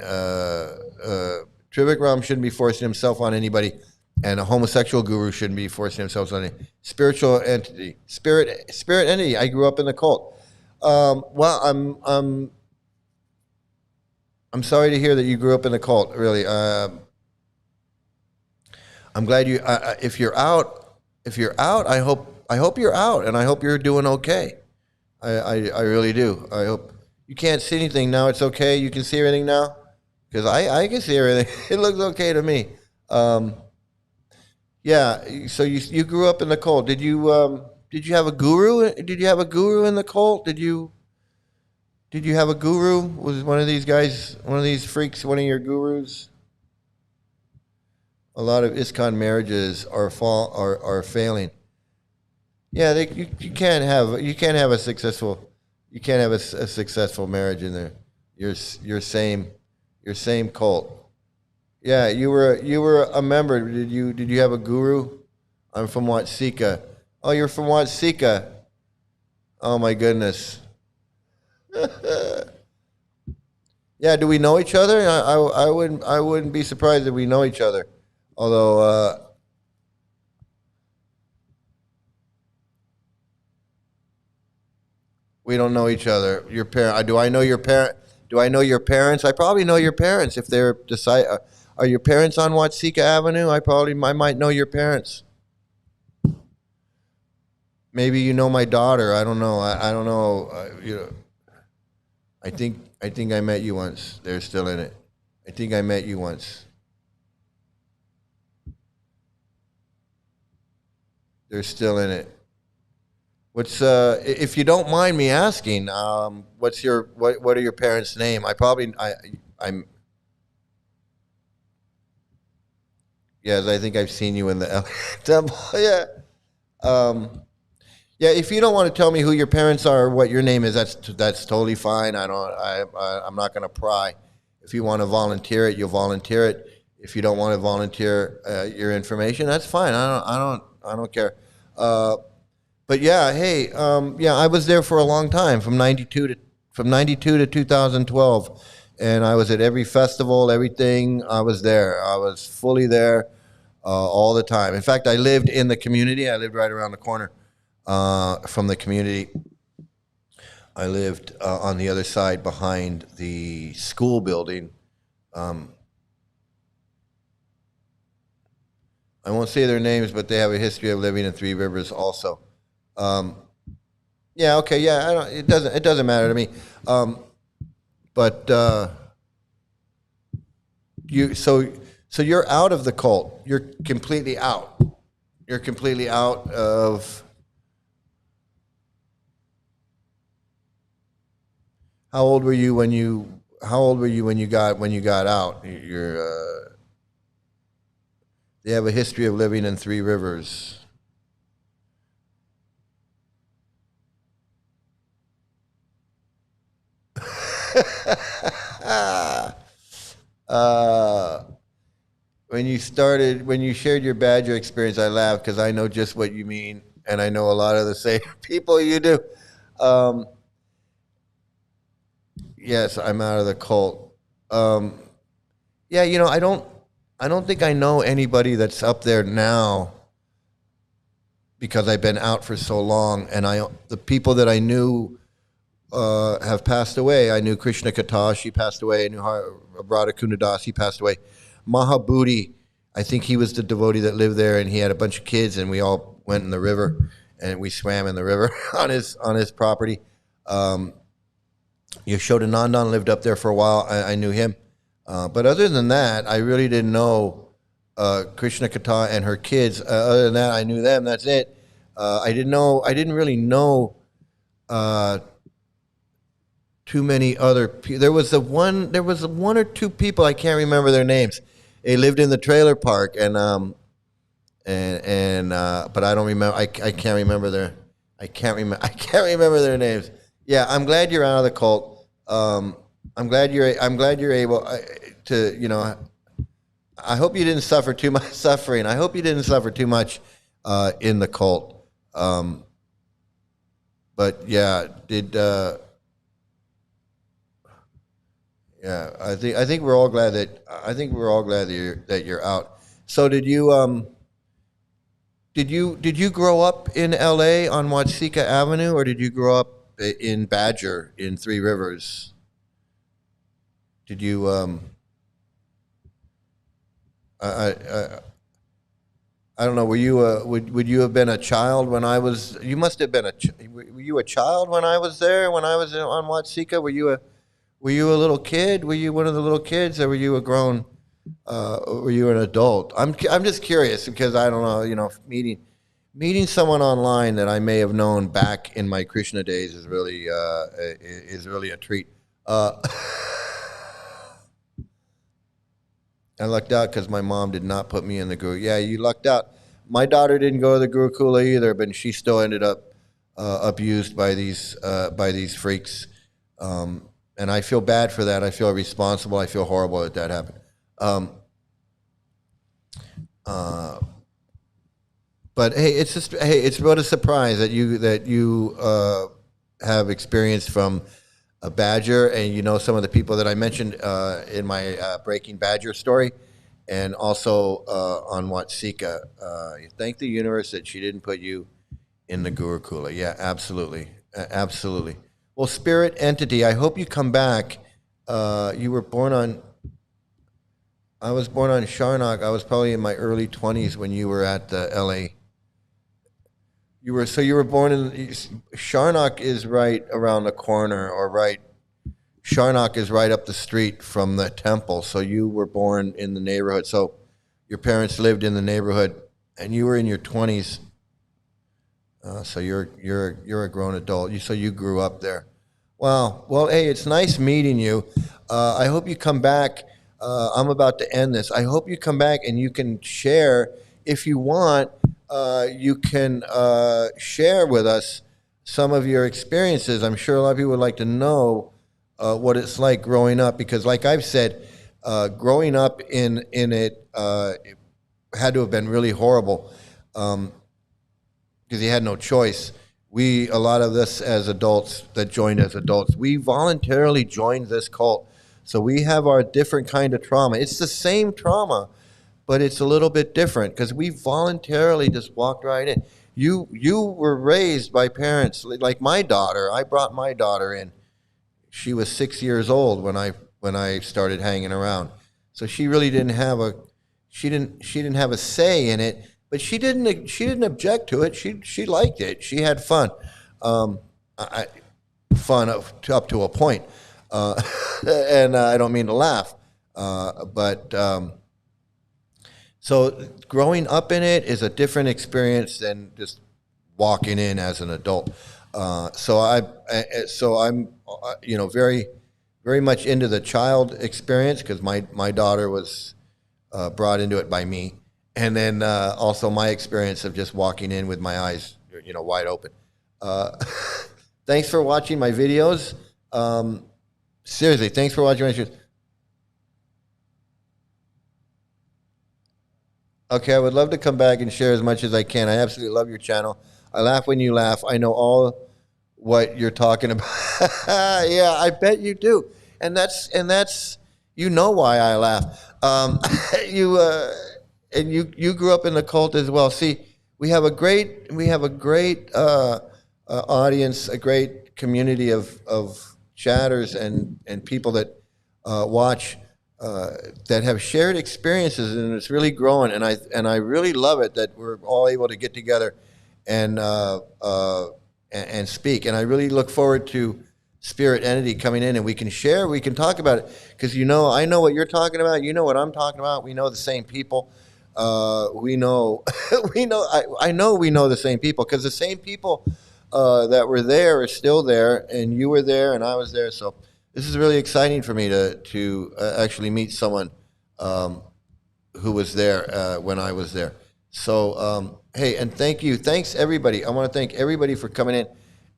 Trivikram shouldn't be forcing himself on anybody, and a homosexual guru shouldn't be forcing themselves on a spiritual entity, spirit entity. I grew up in the cult. Well, I'm sorry to hear that you grew up in the cult. Really, I'm glad you. If you're out, I hope you're out, and I hope you're doing okay. I really do. I hope. You can't see anything now. It's okay. You can see everything now, because I can see everything. It looks okay to me. Yeah. So you grew up in the cult. Did you have a guru? Did you have a guru in the cult? Did you have a guru? Was one of these guys, one of these freaks, one of your gurus? A lot of ISKCON marriages are failing. Yeah, you can't have a successful. You can't have a successful marriage in there. Your same cult. Yeah, you were a member. Did you have a guru? I'm from Watsika. Oh, you're from Watsika. Oh my goodness. Yeah, do we know each other? I wouldn't be surprised if we know each other. Although we don't know each other. Your parent? Do I know your parent? Do I know your parents? I probably know your parents if they're are your parents on Watsika Avenue? I might know your parents. Maybe you know my daughter. I don't know. I don't know. I think I met you once. They're still in it. I think I met you once. They're still in it. What's if you don't mind me asking, what are your parents' name? I'm yes, I think I've seen you in the LA temple. Yeah. Yeah, if you don't want to tell me who your parents are or what your name is, that's totally fine. I'm not going to pry. If you want to volunteer it, you'll volunteer it. If you don't want to volunteer your information, that's fine. I don't care. But yeah, hey, yeah, I was there for a long time, from '92 to 2012, and I was at every festival, everything. I was there. I was fully there all the time. In fact, I lived in the community. I lived right around the corner from the community. I lived on the other side behind the school building. I won't say their names, but they have a history of living in Three Rivers also. Yeah, okay, yeah. It doesn't matter to me. But so you're out of the cult. You're completely out. You're completely out of. How old were you when you got out? They have a history of living in Three Rivers. When you shared your Badger experience, I laughed because I know just what you mean, and I know a lot of the same people you do. Yes, I'm out of the cult. Um, yeah, I don't think I know anybody that's up there now because I've been out for so long, and the people that I knew have passed away. I knew Krishna Kata, she passed away. I knew Radha Kundadas, he passed away. Mahabooty, I think he was the devotee that lived there, and he had a bunch of kids, and we all went in the river, and we swam in the river on his property. Um, Yashodanandan lived up there for a while. I knew him. But other than that, I really didn't know Krishna Kata and her kids. Other than that, I knew them. That's it. I didn't really know uh, too many other people. There was one or two people, I can't remember their names. They lived in the trailer park, but I don't remember. I can't remember I can't remember their names. Yeah, I'm glad you're out of the cult. I'm glad you're able to. I hope you didn't suffer too much suffering. I hope you didn't suffer too much in the cult. But yeah, yeah. I think we're all glad that you're out. So did you grow up in L.A. on Watsika Avenue, or did you grow up in Badger in Three Rivers? Did you I I don't know. Were you would you have been a child when I was? You must have been were you a child when I was there? When I was on Watsika, were you a little kid? Were you one of the little kids, or were you a grown? Were you an adult? I'm just curious because I don't know. Meeting someone online that I may have known back in my Krishna days is really a treat. Uh, I lucked out because my mom did not put me in the Guru. Yeah, you lucked out. My daughter didn't go to the Gurukula either, but she still ended up abused by these freaks. And I feel bad for that. I feel responsible. I feel horrible that happened. Um, uh, but hey, it's what a surprise that you have experience from a badger, and you know some of the people that I mentioned in my Breaking Badger story, and also on Watsika. Thank the universe that she didn't put you in the Gurukula. Yeah, absolutely, absolutely. Well, spirit entity, I hope you come back. You were born on. I was born on Sharnak. I was probably in my early 20s when you were at the L.A. You were born in Sharnak is right around the corner, or right. Sharnak is right up the street from the temple. So you were born in the neighborhood. So your parents lived in the neighborhood, and you were in your 20s. So you're a grown adult. So you grew up there. Wow. Well, hey, it's nice meeting you. I hope you come back. I'm about to end this. I hope you come back and you can share if you want. You can share with us some of your experiences. I'm sure a lot of people would like to know what it's like growing up, because, like I've said, growing up in it, it had to have been really horrible. Because he had no choice. A lot of us as adults that joined as adults, we voluntarily joined this cult. So we have our different kind of trauma. It's the same trauma, but it's a little bit different because we voluntarily just walked right in. You were raised by parents like my daughter. I brought my daughter in. She was 6 years old when I started hanging around. So she really didn't have she didn't have a say in it, but she didn't object to it. She liked it. She had fun. Um, I, Fun up to a point. And I don't mean to laugh, but so growing up in it is a different experience than just walking in as an adult. So I'm very very much into the child experience because my daughter was brought into it by me, and then also my experience of just walking in with my eyes wide open. Uh, Thanks for watching my videos. Seriously, thanks for watching my videos. Okay, I would love to come back and share as much as I can. I absolutely love your channel. I laugh when you laugh. I know what you're talking about. Yeah, I bet you do, and that's you know why I laugh. You and you grew up in the cult as well. See, we have a great audience, a great community of chatters and people that watch that have shared experiences, and it's really growing. And I really love it that we're all able to get together and and speak. And I really look forward to Spirit Entity coming in, and we can share, we can talk about it, because I know what you're talking about, you know what I'm talking about. We know the same people. We know, we know. I know we know the same people, because the same people that were there are still there, and you were there, and I was there. So this is really exciting for me to actually meet someone who was there when I was there. So, hey, and thank you. Thanks, everybody. I want to thank everybody for coming in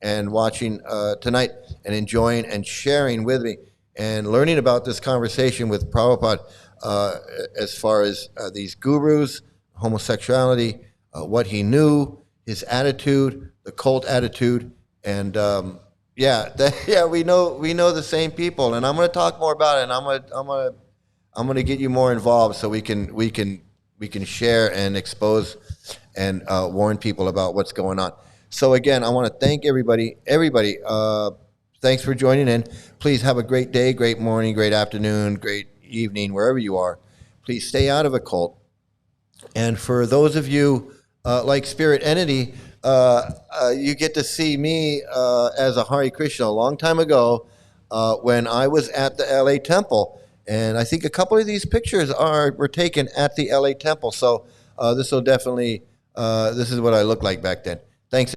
and watching tonight and enjoying and sharing with me and learning about this conversation with Prabhupada as far as these gurus, homosexuality, what he knew, his attitude, the cult attitude, and yeah, we know the same people. And I'm going to talk more about it, and I'm gonna get you more involved so we can share and expose and warn people about what's going on. So again, I want to thank everybody. Everybody, thanks for joining in. Please have a great day, great morning, great afternoon, great evening, wherever you are. Please stay out of a cult. And for those of you like Spirit Entity, you get to see me as a Hare Krishna a long time ago when I was at the LA Temple. And I think a couple of these pictures were taken at the LA Temple. So this will definitely, this is what I looked like back then. Thanks.